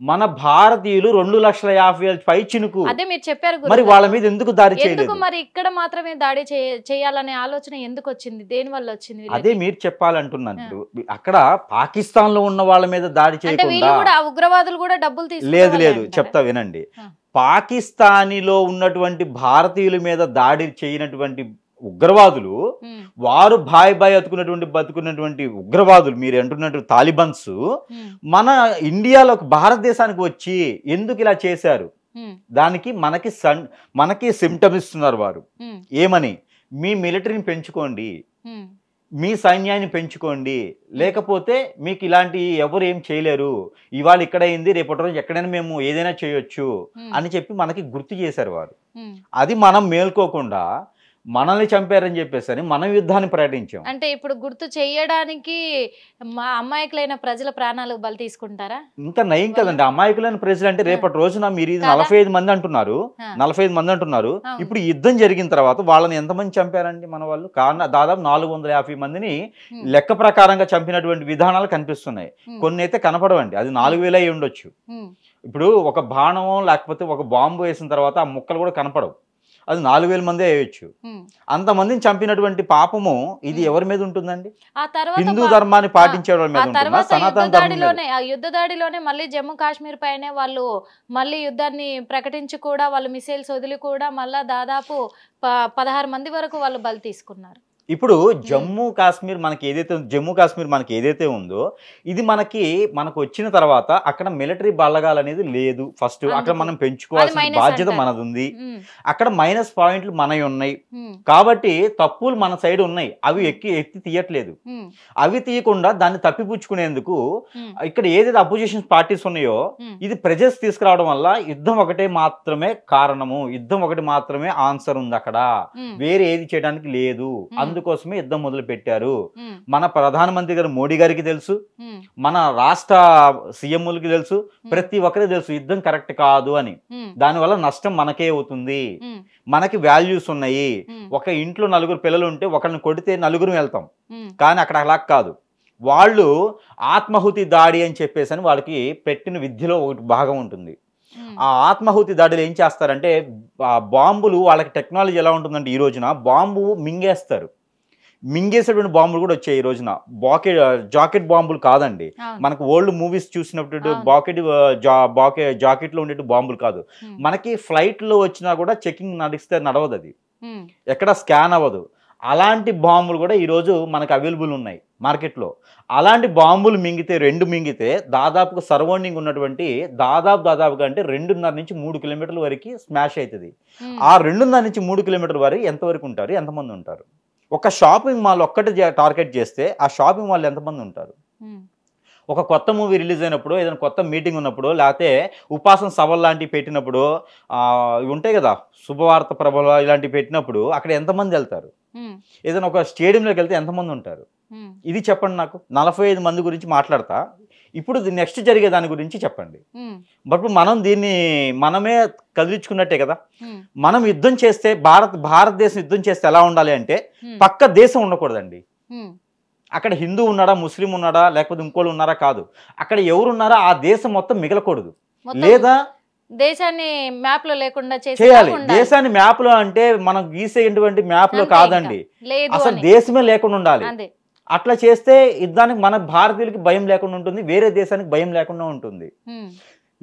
మన భారతీయులు 2,50,000 పై చినుకు. అదే మీరు చెప్పారు మరి వాళ్ళ మీద ఎందుకు దాడి చేయలేదు? మరి ఇక్కడ మాత్రమే దాడి చేయాలనే ఆలోచన ఎందుకు వచ్చింది? దేని వల్ల వచ్చింది? అదే మీరు చెప్పాలంటున్నాను. అక్కడ పాకిస్తాన్ లో ఉన్న వాళ్ళ మీద దాడి చేయకుండా ఉగ్రవాదులు కూడా డబ్బులు లేదు చెప్తా వినండి. పాకిస్తానీలో ఉన్నటువంటి భారతీయుల మీద దాడి చేయనటువంటి ఉగ్రవాదులు, వారు బాయ్ బతుకున్నటువంటి ఉగ్రవాదులు మీరు అంటున్నట్టు తాలిబన్స్ మన ఇండియాలోకి భారతదేశానికి వచ్చి ఎందుకు ఇలా చేశారు? దానికి మనకి సిమ్టమ్స్ ఇస్తున్నారు వారు. ఏమని? మీ మిలిటరీని పెంచుకోండి, మీ సైన్యాన్ని పెంచుకోండి, లేకపోతే మీకు ఇలాంటి ఎవరు ఏం చేయలేరు, ఇవాళ ఇక్కడ అయింది రేపటి రోజు ఎక్కడైనా మేము ఏదైనా చేయొచ్చు అని చెప్పి మనకి గుర్తు చేశారు వారు. అది మనం మేల్కోకుండా మనల్ని చంపారని చెప్పేసి మనం యుద్ధాన్ని ప్రకటించాం. అంటే ఇప్పుడు గుర్తు చేయడానికి మా అమాయకులైన ప్రజల ప్రాణాలు బలి తీసుకుంటారా? ఇంకా నయం కదండి. అమాయకులైన ప్రజలు అంటే రేపటి రోజున మీరు 45 మంది అంటున్నారు, 45 మంది అంటున్నారు. ఇప్పుడు యుద్ధం జరిగిన తర్వాత వాళ్ళని ఎంతమంది చంపారండి మన వాళ్ళు? దాదాపు 450 మందిని లెక్క ప్రకారంగా చంపినటువంటి విధానాలు కనిపిస్తున్నాయి. కొన్ని అయితే కనపడవండి, అది 4,000 అయి ఉండొచ్చు. ఇప్పుడు ఒక బాణం లేకపోతే ఒక బాంబు వేసిన తర్వాత ఆ ముక్కలు కూడా కనపడవు, అది 4,000 మంది అయ్యొచ్చు. అంతమందిని చంపినటువంటి పాపము ఇది ఎవరి మీద ఉంటుందండి? హిందూ ధర్మాన్ని పాటించే వాళ్ళ మీద ఉంటుందా? సనాతన ధర్మం. ఆ యుద్ధ దాడిలోనే మళ్ళీ జమ్మూ కాశ్మీర్ పైనే వాళ్ళు మళ్ళీ యుద్ధాన్ని ప్రకటించి కూడా వాళ్ళు మిసైల్స్ వదిలి కూడా మళ్ళా దాదాపు 16 మంది వరకు వాళ్ళు బలి తీసుకున్నారు. ఇప్పుడు జమ్మూ కాశ్మీర్ మనకి ఏదైతే ఉందో ఇది మనకు వచ్చిన తర్వాత అక్కడ మిలిటరీ బలగాలు అనేది లేదు. ఫస్ట్ అక్కడ మనం పెంచుకోవాల్సిన బాధ్యత మనది ఉంది. అక్కడ మైనస్ పాయింట్లు మనవి ఉన్నాయి కాబట్టి తప్పులు మన సైడ్ ఉన్నాయి, అవి ఎత్తి తీయట్లేదు. అవి తీయకుండా దాన్ని తప్పిపుచ్చుకునేందుకు ఇక్కడ ఏదైతే అపోజిషన్ పార్టీస్ ఉన్నాయో ఇది ప్రెజర్స్ తీసుకురావడం వల్ల యుద్ధం ఒకటే మాత్రమే కారణము, యుద్ధం ఒకటి మాత్రమే ఆన్సర్ ఉంది, అక్కడ వేరే ఏది చేయడానికి లేదు. అందుకోసమే యుద్ధం మొదలు పెట్టారు. మన ప్రధానమంత్రి గారు మోడీ గారికి తెలుసు, మన రాష్ట్ర సీఎంలకి తెలుసు, ప్రతి ఒక్కరికి తెలుసు యుద్ధం కరెక్ట్ కాదు అని. దానివల్ల నష్టం మనకే అవుతుంది. మనకి వాల్యూస్ ఉన్నాయి. ఒక ఇంట్లో 4 పిల్లలు ఉంటే ఒకరిని కొడితే 4 వెళ్తాం, కానీ అక్కడ అలా కాదు. వాళ్ళు ఆత్మాహుతి దాడి అని చెప్పేసి వాళ్ళకి పెట్టిన విద్యలో ఒకటి భాగం ఉంటుంది. ఆ ఆత్మాహుతి దాడులు ఏం చేస్తారంటే బాంబులు, వాళ్ళకి టెక్నాలజీ ఎలా ఉంటుందంటే ఈ రోజున బాంబు మింగేసేటువంటి బాంబులు కూడా వచ్చాయి ఈ రోజున. జాకెట్ బాంబులు కాదండి, మనకు ఓల్డ్ మూవీస్ చూసినప్పుడు జాకెట్ లో ఉండే బాంబులు కాదు. మనకి ఫ్లైట్ లో వచ్చినా కూడా చెకింగ్ నడవదు, అది ఎక్కడ స్కాన్ అవ్వదు. అలాంటి బాంబులు కూడా ఈరోజు మనకు అవైలబుల్ ఉన్నాయి మార్కెట్లో. అలాంటి బాంబులు మింగితే 2 మింగితే దాదాపుగా సరౌండింగ్ ఉన్నటువంటి దాదాపుగా అంటే 2.5 నుంచి 3 కిలోమీటర్ల వరకు స్మాష్ అవుతుంది. ఆ 2.5 నుంచి 3 కిలోమీటర్ల వరకు ఎంతవరకు ఉంటారు, ఎంతమంది ఉంటారు? ఒక షాపింగ్ మాల్ ఒక్కటి టార్గెట్ చేస్తే ఆ షాపింగ్ మాల్ ఎంతమంది ఉంటారు? ఒక కొత్త మూవీ రిలీజ్ అయినప్పుడు, ఏదైనా కొత్త మీటింగ్ ఉన్నప్పుడు, లేకపోతే ఉపాసన సభలు లాంటివి పెట్టినప్పుడు ఉంటాయి కదా, శుభవార్త ప్రభలు ఇలాంటివి పెట్టినప్పుడు అక్కడ ఎంతమంది వెళ్తారు? ఏదైనా ఒక స్టేడియంలోకి వెళ్తే ఎంతమంది ఉంటారు? ఇది చెప్పండి నాకు. 45 మంది గురించి మాట్లాడతా. ఇప్పుడు నెక్స్ట్ జరిగే దాని గురించి చెప్పండి. బట్ మనమే కదిలించుకున్నట్టే కదా. మనం యుద్ధం చేస్తే భారతదేశం యుద్ధం చేస్తే ఎలా ఉండాలి అంటే పక్క దేశం ఉండకూడదండి. అక్కడ హిందూ ఉన్నాడా, ముస్లిం ఉన్నాడా, లేకపోతే ఇంకోళ్ళు ఉన్నారా కాదు, అక్కడ ఎవరు ఉన్నారా ఆ దేశం మొత్తం మిగలకూడదు. లేదా దేశాన్ని మ్యాప్ లో లేకుండా చేయాలి. దేశాన్ని మ్యాప్ లో అంటే మనం గీసేటువంటి మ్యాప్ లో కాదండి, అసలు దేశమే లేకుండా ఉండాలి. అట్లా చేస్తే యుద్ధానికి మన భారతీయులకి భయం లేకుండా ఉంటుంది, వేరే దేశానికి భయం లేకుండా ఉంటుంది.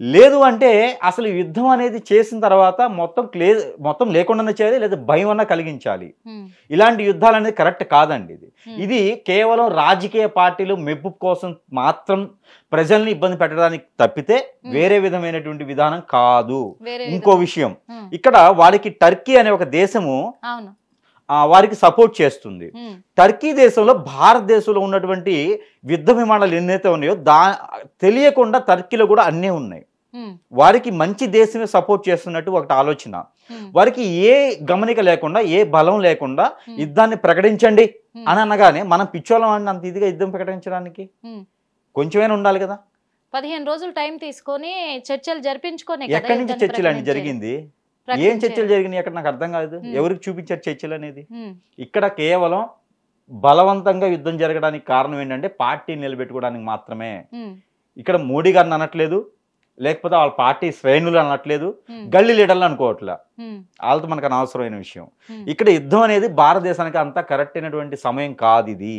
లేదు అంటే అసలు యుద్ధం అనేది చేసిన తర్వాత మొత్తం లేకుండానే చేయాలి, లేదా భయం అన్నా కలిగించాలి. ఇలాంటి యుద్ధాలు అనేది కరెక్ట్ కాదండి. ఇది కేవలం రాజకీయ పార్టీలు మెప్పు కోసం మాత్రం ప్రజల్ని ఇబ్బంది పెట్టడానికి తప్పితే వేరే విధమైనటువంటి విధానం కాదు. ఇంకో విషయం, ఇక్కడ వారికి టర్కీ అనే ఒక దేశము వారికి సపోర్ట్ చేస్తుంది. టర్కీ దేశంలో భారతదేశంలో ఉన్నటువంటి యుద్ధ విమానాలు ఎన్నైతే ఉన్నాయో తెలియకుండా టర్కీలో కూడా అన్నీ ఉన్నాయి. వారికి మంచి దేశమే సపోర్ట్ చేస్తున్నట్టు ఒకటి ఆలోచన. వారికి ఏ గమనిక లేకుండా, ఏ బలం లేకుండా యుద్ధాన్ని ప్రకటించండి అని అనగానే మనం పిచ్చోళం అని అంత ఇదిగా యుద్ధం ప్రకటించడానికి కొంచెమైనా ఉండాలి కదా. 15 రోజులు టైం తీసుకొని చర్చలు జరిపించుకొని, ఎక్కడి నుంచి చర్చలు అండి జరిగింది? ఏం చర్చలు జరిగినాయి అక్కడ? నాకు అర్థం కాదు. ఎవరికి చూపించారు చర్చలు అనేది? ఇక్కడ కేవలం బలవంతంగా యుద్ధం జరగడానికి కారణం ఏంటంటే పార్టీ నిలబెట్టుకోవడానికి మాత్రమే. ఇక్కడ మోడీ గారిని అనట్లేదు, లేకపోతే వాళ్ళ పార్టీ శ్రేణులు అనట్లేదు, గల్లీ లీడర్లు అనుకోవట్లే. వాళ్ళతో మనకు అనవసరమైన విషయం. ఇక్కడ యుద్ధం అనేది భారతదేశానికి అంత కరెక్ట్ అయినటువంటి సమయం కాదు ఇది.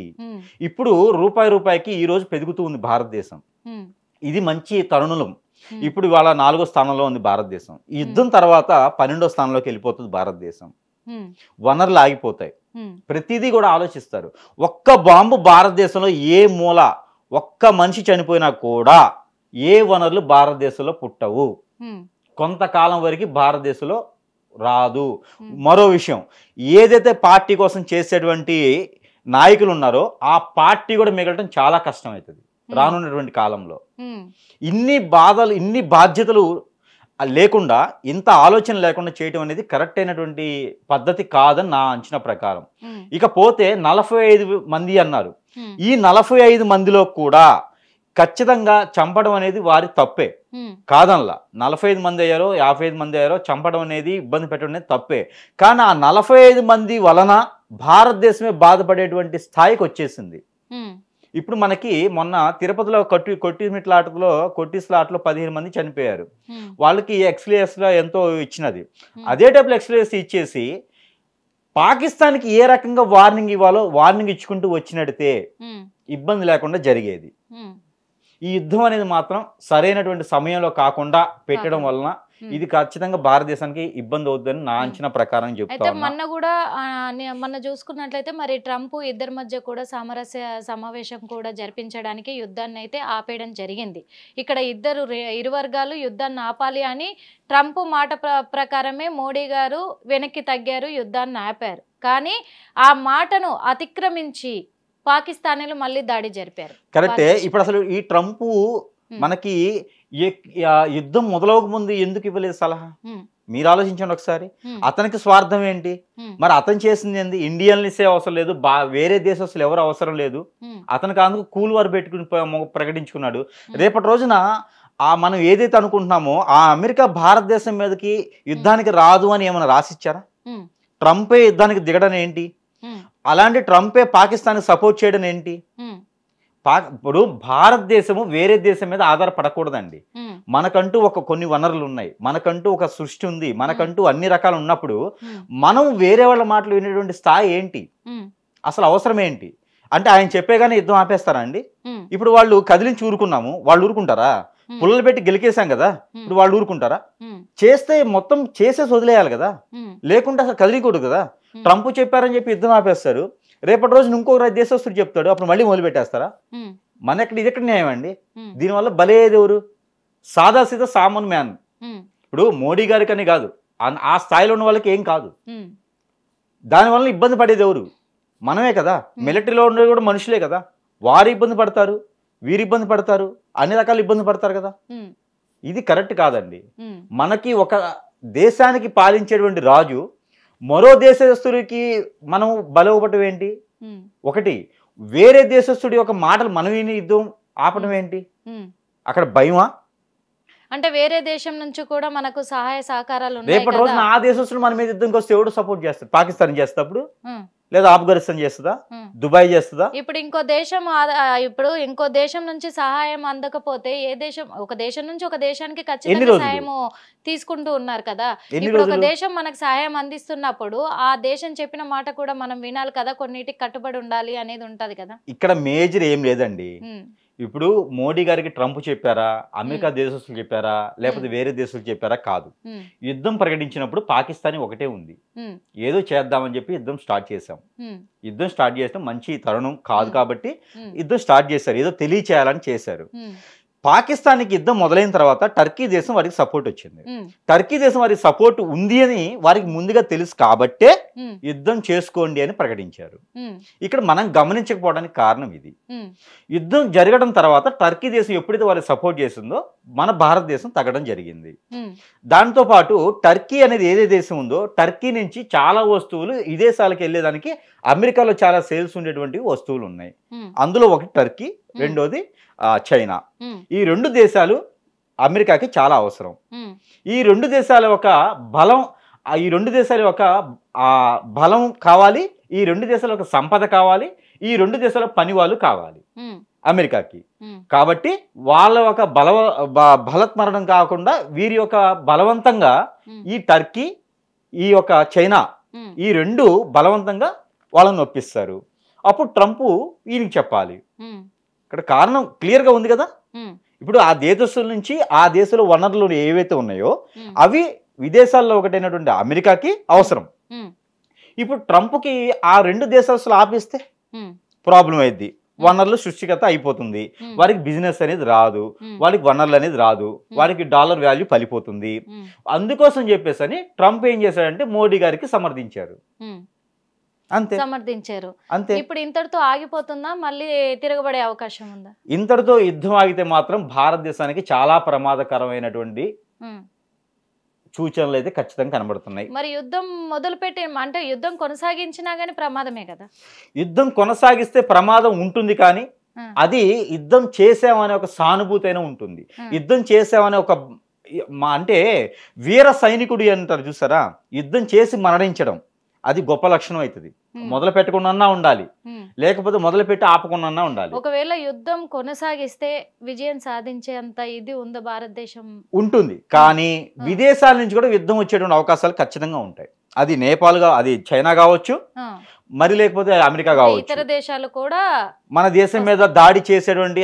ఇప్పుడు రూపాయికి ఈ రోజు పెరుగుతూ ఉంది భారతదేశం. ఇది మంచి తరుణం. ఇప్పుడు ఇవాళ 4వ స్థానంలో ఉంది భారతదేశం. ఈ యుద్ధం తర్వాత 12వ స్థానంలోకి వెళ్ళిపోతుంది భారతదేశం. వనరులు ఆగిపోతాయి. ప్రతిదీ కూడా ఆలోచిస్తారు. ఒక్క బాంబు భారతదేశంలో ఏ మూల ఒక్క మనిషి చనిపోయినా కూడా ఏ వనరులు భారతదేశంలో పుట్టవు. కొంతకాలం వరకు భారతదేశంలో రాదు. మరో విషయం, ఏదైతే పార్టీ కోసం చేసేటువంటి నాయకులు ఉన్నారో ఆ పార్టీ కూడా మిగలటం చాలా కష్టం అవుతుంది రానున్నటువంటి కాలంలో. ఇన్ని బాధలు, ఇన్ని బాధ్యతలు లేకుండా, ఇంత ఆలోచన లేకుండా చేయటం అనేది కరెక్ట్ అయినటువంటి పద్ధతి కాదని నా అంచనా ప్రకారం. ఇకపోతే 45 మంది అన్నారు. ఈ 45 మందిలో కూడా ఖచ్చితంగా చంపడం అనేది వారి తప్పే కాదనలా. 45 మంది అయ్యారో 55 మంది అయ్యారో చంపడం అనేది, ఇబ్బంది పెట్టడం అనేది తప్పే. కానీ ఆ 45 మంది వలన భారతదేశమే బాధపడేటువంటి స్థాయికి వచ్చేసింది. ఇప్పుడు మనకి మొన్న తిరుపతిలో కొట్టిస్లాట్లో 15 మంది చనిపోయారు. వాళ్ళకి ఎక్స్‌లేస్‌లో ఎంతో ఇచ్చినది. అదే టైప్లో ఎక్స్‌లేస్ ఇచ్చేసి పాకిస్తాన్కి ఏ రకంగా వార్నింగ్ ఇవ్వాలో వార్నింగ్ ఇచ్చుకుంటూ వచ్చినట్టే ఇబ్బంది లేకుండా జరిగేది. ఈ యుద్ధం అనేది మాత్రం సరైనటువంటి సమయంలో కాకుండా పెట్టడం వలన ఇది ఖచ్చితంగా భారతదేశానికి ఇబ్బంది అవుతుందని నా అంచనా ప్రకారం చెప్తాను. మొన్న చూసుకున్నట్లయితే మరి ట్రంప్ ఇద్దరి మధ్య కూడా సామరస్య సమావేశం కూడా జరిపించడానికి యుద్ధాన్ని అయితే ఆపేయడం జరిగింది. ఇక్కడ ఇరు వర్గాలు యుద్ధాన్ని ఆపాలి అని ట్రంప్ మాట ప్రకారమే మోడీ గారు వెనక్కి తగ్గారు, యుద్ధాన్ని ఆపారు. కానీ ఆ మాటను అతిక్రమించి పాకిస్తానీలు మళ్ళీ దాడి జరిపారు. కరెక్టే. ఇప్పుడు అసలు ఈ ట్రంప్ మనకి యుద్ధం మొదలవక ముందు ఎందుకు ఇవ్వలేదు సలహా? మీరు ఆలోచించండి ఒకసారి. అతనికి స్వార్థం ఏంటి? మరి అతను చేసింది ఏంటి? ఇండియన్సే అవసరం లేదు, వేరే దేశస్తులు ఎవరు అవసరం లేదు. అతనికి అందుకు కూల్ వార్ పెట్టుకుని ప్రకటించుకున్నాడు. రేపటి రోజున మనం ఏదైతే అనుకుంటున్నామో ఆ అమెరికా భారతదేశం మీదకి యుద్ధానికి రాదు అని ఏమైనా రాసిచ్చారా? ట్రంపే యుద్ధానికి దిగడం ఏంటి? అలాంటి ట్రంపే పాకిస్తాన్ సపోర్ట్ చేయడం ఏంటి? ఇప్పుడు భారతదేశము వేరే దేశం మీద ఆధారపడకూడదండి. మనకంటూ కొన్ని వనరులు ఉన్నాయి, మనకంటూ ఒక సృష్టి ఉంది, మనకంటూ అన్ని రకాలు ఉన్నప్పుడు మనం వేరే వాళ్ళ మాటలు వినేటువంటి స్థాయి ఏంటి? అసలు అవసరం ఏంటి? అంటే ఆయన చెప్పేగానే యుద్ధం ఆపేస్తారా అండి? ఇప్పుడు వాళ్ళు కదిలించి ఊరుకున్నాము, వాళ్ళు ఊరుకుంటారా? పుల్లలు పెట్టి గెలికేశాం కదా, ఇప్పుడు వాళ్ళు ఊరుకుంటారా? చేస్తే మొత్తం చేసేసి వదిలేయాలి కదా, లేకుంటే అసలు కదిలికూడదు కదా. ట్రంప్ చెప్పారని చెప్పి యుద్ధం ఆపేస్తారు. రేపటి రోజున ఇంకొక దేశస్తుడు చెప్తాడు, అప్పుడు మళ్ళీ మొదలు పెట్టేస్తారా? ఇది ఎక్కడ న్యాయం అండి? దీనివల్ల బలేది ఎవరు? సాదాసీదా సామాన్ మ్యాన్. ఇప్పుడు మోడీ గారికి అని కాదు, ఆ స్థాయిలో ఉన్న వాళ్ళకి ఏం కాదు. దానివల్ల ఇబ్బంది పడేది ఎవరు? మనమే కదా. మిలిటరీలో ఉండేది కూడా మనుషులే కదా. వారు ఇబ్బంది పడతారు, వీరు ఇబ్బంది పడతారు, అన్ని రకాల ఇబ్బంది పడతారు కదా. ఇది కరెక్ట్ కాదండి. మనకి ఒక దేశానికి పాలించేటువంటి రాజు మరో దేశస్తుడికి మనం బలవపటం ఏంటి? ఒకటి, వేరే దేశస్తుడి యొక్క మాటలు మనం విని యుద్ధం ఆపడం ఏంటి? అక్కడ భయమా? అంటే వేరే దేశం నుంచి కూడా మనకు సహాయ సహకారాలు ఉన్నాయి. రేపటి రోజున ఆ దేశస్తుడు మన మీద యుద్ధంకి వస్తే ఎవడు సపోర్ట్ చేస్తాడు? పాకిస్తాన్ చేస్తప్పుడు, లేదా ఆఫ్ఘనిస్తాన్ చేస్తుందా, దుబాయ్ చేస్తుందా? ఇప్పుడు ఇంకో దేశం నుంచి సహాయం అందకపోతే ఏ దేశం? ఒక దేశం నుంచి ఒక దేశానికి ఖచ్చితంగా సహాయం తీసుకుంటూ ఉన్నారు కదా. ఇప్పుడు ఒక దేశం మనకు సహాయం అందిస్తున్నప్పుడు ఆ దేశం చెప్పిన మాట కూడా మనం వినాలి కదా, కొన్నిటికి కట్టుబడి ఉండాలి అనేది ఉంటది కదా. ఇక్కడ మేజర్ ఏం లేదండి. ఇప్పుడు మోడీ గారికి ట్రంప్ చెప్పారా, అమెరికా దేశస్తులు చెప్పారా, లేకపోతే వేరే దేశాలు చెప్పారా? కాదు. యుద్ధం ప్రకటించినప్పుడు పాకిస్తాన్ ఒకటే ఉంది, ఏదో చేద్దామని చెప్పి యుద్ధం స్టార్ట్ చేశాం. యుద్ధం స్టార్ట్ చేసిన మంచి తరుణం కాదు కాబట్టి యుద్ధం స్టార్ట్ చేశారు, ఏదో తెలియచేయాలని చేశారు. పాకిస్తాన్కి యుద్ధం మొదలైన తర్వాత టర్కీ దేశం వారికి సపోర్ట్ వచ్చింది. టర్కీ దేశం వారికి సపోర్ట్ ఉంది అని వారికి ముందుగా తెలుసు కాబట్టే యుద్ధం చేసుకోండి అని ప్రకటించారు. ఇక్కడ మనం గమనించకపోవడానికి కారణం ఇది. యుద్ధం జరగడం తర్వాత టర్కీ దేశం ఎప్పుడైతే వారికి సపోర్ట్ చేసిందో మన భారతదేశం తగ్గడం జరిగింది. దాంతో పాటు టర్కీ అనేది ఏదే దేశం ఉందో టర్కీ నుంచి చాలా వస్తువులు విదేశాలకు వెళ్ళేదానికి అమెరికాలో చాలా సేల్స్ ఉండేటువంటి వస్తువులు ఉన్నాయి. అందులో ఒకటి టర్కీ, రెండోది చైనా. ఈ రెండు దేశాలు అమెరికాకి చాలా అవసరం. ఈ రెండు దేశాల ఒక బలం కావాలి, ఈ రెండు దేశాల ఒక సంపద కావాలి, ఈ రెండు దేశాల పని వాళ్ళు కావాలి. అమెరికాకి. కాబట్టి వాళ్ళ ఒక బలత్మరణం కాకుండా వీరి యొక్క బలవంతంగా ఈ టర్కీ ఈ యొక్క చైనా ఈ రెండు బలవంతంగా వాళ్ళని నొప్పిస్తారు. అప్పుడు ట్రంప్ ఈయనకి చెప్పాలి. ఇక్కడ కారణం క్లియర్గా ఉంది కదా. ఇప్పుడు ఆ దేశస్తుల నుంచి ఆ దేశంలో వనరులు ఏవైతే ఉన్నాయో అవి విదేశాల్లో ఒకటైనటువంటి అమెరికాకి అవసరం. ఇప్పుడు ట్రంప్కి ఆ రెండు దేశస్తులు ఆపిస్తే ప్రాబ్లం అయింది. వనరులు సృష్టిగత అయిపోతుంది. వారికి బిజినెస్ అనేది రాదు, వారికి వనరులు అనేది రాదు, వారికి డాలర్ వాల్యూ పలిపోతుంది. అందుకోసం చెప్పేసి అని ట్రంప్ ఏం చేశాడంటే మోడీ గారికి సమర్థించారు. అంతే, సమర్థించారు. అంతే. ఇప్పుడు ఇంతటితో ఆగిపోతుందా, మళ్ళీ తిరగబడే అవకాశం ఉందా? ఇంతటితో యుద్ధం ఆగితే మాత్రం భారతదేశానికి చాలా ప్రమాదకరమైనటువంటి సూచనలు అయితే ఖచ్చితంగా కనబడుతున్నాయి. మరి యుద్ధం మొదలుపెట్టి అంటే యుద్ధం కొనసాగించినా గానీ ప్రమాదమే కదా. యుద్ధం కొనసాగిస్తే ప్రమాదం ఉంటుంది, కానీ అది యుద్ధం చేసామనే ఒక సానుభూతి అయినా ఉంటుంది. యుద్ధం చేసామనే ఒక అంటే వీర సైనికుడు అంటారు చూసారా, యుద్ధం చేసి మరణించడం అది గొప్ప లక్షణం అవుతుంది. మొదలు పెట్టకుండా ఉండాలి, లేకపోతే మొదలు పెట్టి ఆపకుండా ఉండాలి. ఒకవేళ యుద్ధం కొనసాగిస్తే విజయం సాధించేంత ఇది ఉందా భారతదేశం? ఉంటుంది, కానీ విదేశాల నుంచి కూడా యుద్ధం వచ్చేటువంటి అవకాశాలు ఖచ్చితంగా ఉంటాయి. అది నేపాల్ అది చైనా కావచ్చు, మరి లేకపోతే అమెరికా కావచ్చు, ఇతర దేశాలు కూడా మన దేశం మీద దాడి చేసేటువంటి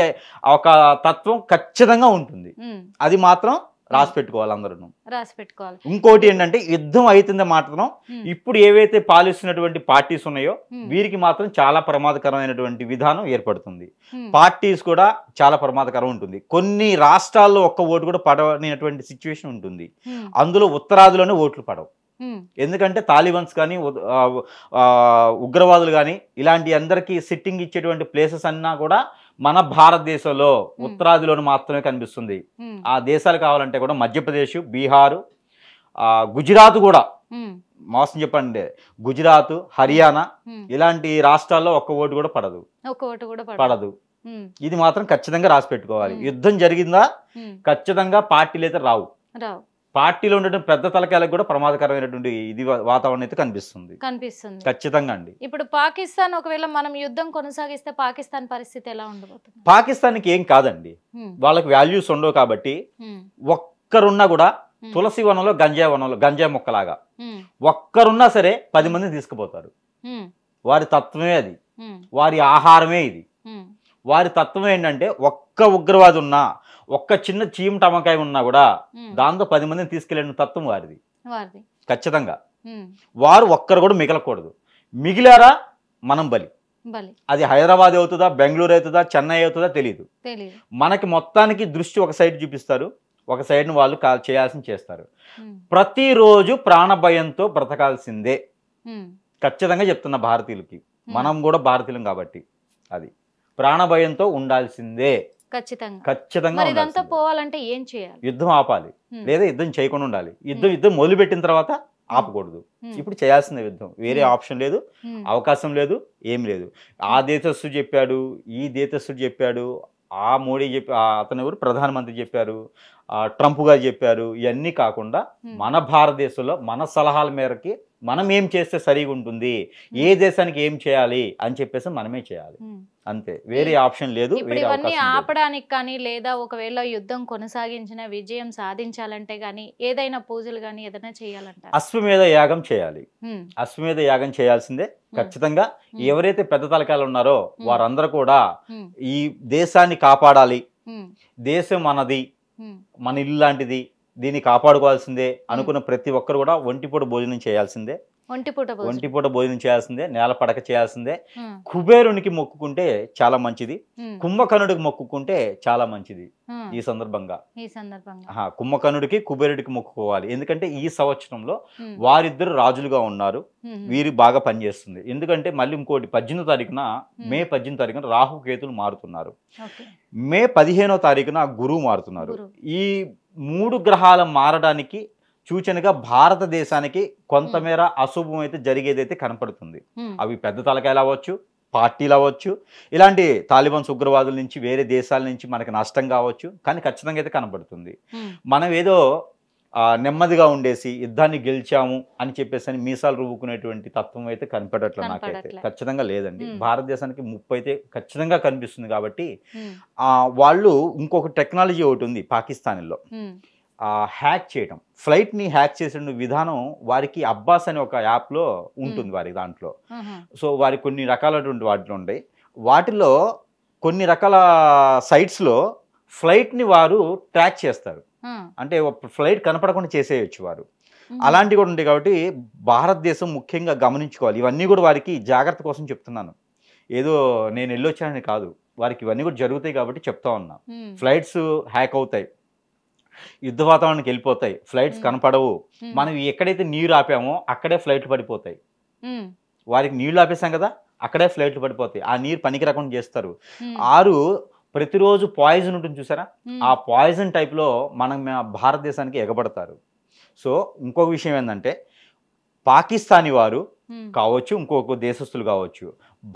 ఒక తత్వం ఖచ్చితంగా ఉంటుంది. అది మాత్రం రాసి పెట్టుకోవాలి, అందరూ రాసి పెట్టుకోవాలి. ఇంకోటి ఏంటంటే యుద్ధం అవుతుంది మాత్రం ఇప్పుడు ఏవైతే పాలిస్తున్నటువంటి పార్టీస్ ఉన్నాయో వీరికి మాత్రం చాలా ప్రమాదకరమైనటువంటి విధానం ఏర్పడుతుంది. పార్టీస్ కూడా చాలా ప్రమాదకరం ఉంటుంది. కొన్ని రాష్ట్రాల్లో ఒక్క ఓటు కూడా పడనటువంటి సిచ్యువేషన్ ఉంటుంది. అందులో ఉత్తరాదిలోనే ఓట్లు పడవు. ఎందుకంటే తాలిబాన్స్ కానీ ఉగ్రవాదులు కానీ ఇలాంటి అందరికీ సిట్టింగ్ ఇచ్చేటువంటి ప్లేసెస్ అన్నా కూడా మన భారతదేశంలో ఉత్తరాదిలోనే మాత్రమే కనిపిస్తుంది. ఆ దేశాలు కావాలంటే కూడా మధ్యప్రదేశ్, బీహారు, గుజరాత్ కూడా మోసం చెప్పండి, గుజరాత్, హర్యానా ఇలాంటి రాష్ట్రాల్లో ఒక్క ఓటు కూడా పడదు. ఇది మాత్రం ఖచ్చితంగా రాసి పెట్టుకోవాలి. యుద్ధం జరిగిందా ఖచ్చితంగా పార్టీలు అయితే రావు. పార్టీలో ఉండేటువంటి పెద్ద తలకాయలకు కూడా ప్రమాదకరమైనటువంటి ఇది వాతావరణం అయితే కనిపిస్తుంది ఖచ్చితంగా అండి. ఇప్పుడు పాకిస్తాన్ ఒకవేళ మనం యుద్ధం కొనసాగిస్తే పాకిస్తాన్ పరిస్థితి ఎలా ఉండబోతుంది? పాకిస్తాన్కి ఏం కాదండి, వాళ్ళకి వాల్యూస్ ఉండవు కాబట్టి ఒక్కరున్నా కూడా తులసి వనంలో గంజాయి మొక్కలాగా ఒక్కరున్నా సరే 10 మందిని తీసుకుపోతారు. వారి తత్వమే అది, వారి ఆహారమే ఇది. వారి తత్వం ఏంటంటే ఒక్క ఉగ్రవాది ఉన్నా, ఒక్క చిన్న చీమ టమకాయ ఉన్నా కూడా దాంతో 10 మందిని తీసుకెళ్లిన తత్వం వారిది ఖచ్చితంగా. వారు ఒక్కరు కూడా మిగలకూడదు. మిగిలారా మనం బలి. అది హైదరాబాద్ అవుతుందా, బెంగళూరు అవుతుందా, చెన్నై అవుతుందా తెలియదు. మనకి మొత్తానికి దృష్టి ఒక సైడ్ చూపిస్తారు, ఒక సైడ్ని వాళ్ళు చేయాల్సింది చేస్తారు. ప్రతిరోజు ప్రాణభయంతో బ్రతకాల్సిందే ఖచ్చితంగా చెప్తున్న భారతీయులకి. మనం కూడా భారతీయులం కాబట్టి అది ప్రాణభయంతో ఉండాల్సిందే ఖచ్చితంగా. ఇదంతా పోవాలంటే ఏం చేయాలి? యుద్ధం ఆపాలి, లేదా యుద్ధం చేయకుండా ఉండాలి. యుద్ధం మొదలు పెట్టిన తర్వాత ఆపకూడదు. ఇప్పుడు చేయాల్సిన యుద్ధం, వేరే ఆప్షన్ లేదు, అవకాశం లేదు, ఏం లేదు. ఆ దేశస్తుడు చెప్పాడు, ఈ దేశస్తుడు చెప్పాడు, ఆ మోడీ అతను ఎవరు ప్రధానమంత్రి చెప్పారు, ట్రంప్ గారు చెప్పారు. ఇవన్నీ కాకుండా మన భారతదేశంలో మన సలహాల మేరకి మనం ఏం చేస్తే సరిగా ఉంటుంది, ఏ దేశానికి ఏం చేయాలి అని చెప్పేసి మనమే చేయాలి అంతే, వేరే ఆప్షన్ లేదు. ఇవన్నీ ఆపడానికి కానీ లేదా ఒకవేళ యుద్ధం కొనసాగించిన విజయం సాధించాలంటే గానీ ఏదైనా పూజలు గానీ ఏదైనా చేయాలంటే అశ్వమేధ యాగం చేయాలి. అశ్వమేధ యాగం చేయాల్సిందే ఖచ్చితంగా. ఎవరైతే పెద్ద తలకాయలు ఉన్నారో వారందరూ కూడా ఈ దేశాన్ని కాపాడాలి, దేశం మనది, మన ఇల్లు లాంటిది, దీన్ని కాపాడుకోవాల్సిందే అనుకున్న ప్రతి ఒక్కరు కూడా ఒంటిపూట భోజనం చేయాల్సిందే. ఒంటిపూట భోజనం చేయాల్సిందే, నేల పడక చేయాల్సిందే. కుబేరునికి మొక్కుకుంటే చాలా మంచిది, కుంభకర్ణుడికి మొక్కుకుంటే చాలా మంచిది. ఈ సందర్భంగా కుంభకర్ణుడికి కుబేరుడికి మొక్కుకోవాలి. ఎందుకంటే ఈ సంవత్సరంలో వారిద్దరు రాజులుగా ఉన్నారు, వీరు బాగా పనిచేస్తుంది. ఎందుకంటే మళ్ళీ ఇంకోటి 18వ తారీఖున మే 18వ తారీఖున రాహు కేతులు మారుతున్నారు, మే 15వ తారీఖున గురువు మారుతున్నారు. ఈ 3 గ్రహాలు మారడానికి సూచనగా భారతదేశానికి కొంతమేర అశుభం అయితే జరిగేదైతే కనపడుతుంది. అవి పెద్ద తలకాయలు అవ్వచ్చు, పార్టీలు అవ్వచ్చు, ఇలాంటి తాలిబాన్స్ ఉగ్రవాదుల నుంచి వేరే దేశాల నుంచి మనకి నష్టం కావచ్చు, కానీ ఖచ్చితంగా అయితే కనపడుతుంది. మనం ఏదో నెమ్మదిగా ఉండేసి యుద్ధాన్ని గెలిచాము అని చెప్పేసి అని మీసాలు రువ్వుకునేటువంటి తత్వం అయితే కనపడట్లేదు నాకైతే. ఖచ్చితంగా లేదండి. భారతదేశానికి ముప్పు అయితే ఖచ్చితంగా కనిపిస్తుంది. కాబట్టి వాళ్ళు ఇంకొక టెక్నాలజీ ఒకటి ఉంది పాకిస్తాన్లో, హ్యాక్ చేయడం. ఫ్లైట్ని హ్యాక్ చేసిన విధానం వారికి అబ్బాస్ అనే ఒక యాప్లో ఉంటుంది వారి దాంట్లో. సో వారికి కొన్ని రకాలటువంటి వాటిలో ఉంటాయి. వాటిలో కొన్ని రకాల సైట్స్లో ఫ్లైట్ని వారు ట్రాక్ చేస్తారు. అంటే ఫ్లైట్ కనపడకుండా చేసేయచ్చు వారు. అలాంటివి కూడా ఉంటాయి. కాబట్టి భారతదేశం ముఖ్యంగా గమనించుకోవాలి. ఇవన్నీ కూడా వారికి జాగ్రత్త కోసం చెప్తున్నాను. ఏదో నేను వెళ్ళొచ్చానని కాదు, వారికి ఇవన్నీ కూడా జరుగుతాయి కాబట్టి చెప్తా ఉన్నా. ఫ్లైట్స్ హ్యాక్ అవుతాయి, యుద్ధ వాతావరణానికి వెళ్ళిపోతాయి, ఫ్లైట్స్ కనపడవు. మనం ఎక్కడైతే నీరు ఆపామో అక్కడే ఫ్లైట్లు పడిపోతాయి. వారికి నీళ్లు ఆపేసాం కదా, అక్కడే ఫ్లైట్లు పడిపోతాయి. ఆ నీరు పనికి రాకుండా చేస్తారు. ప్రతిరోజు పాయిజన్ ఉంటుంది చూసారా, ఆ పాయిజన్ టైప్లో మన భారతదేశానికి ఎగబడతారు. సో ఇంకొక విషయం ఏంటంటే, పాకిస్తానీ వారు కావచ్చు, ఇంకొక దేశస్తులు కావచ్చు,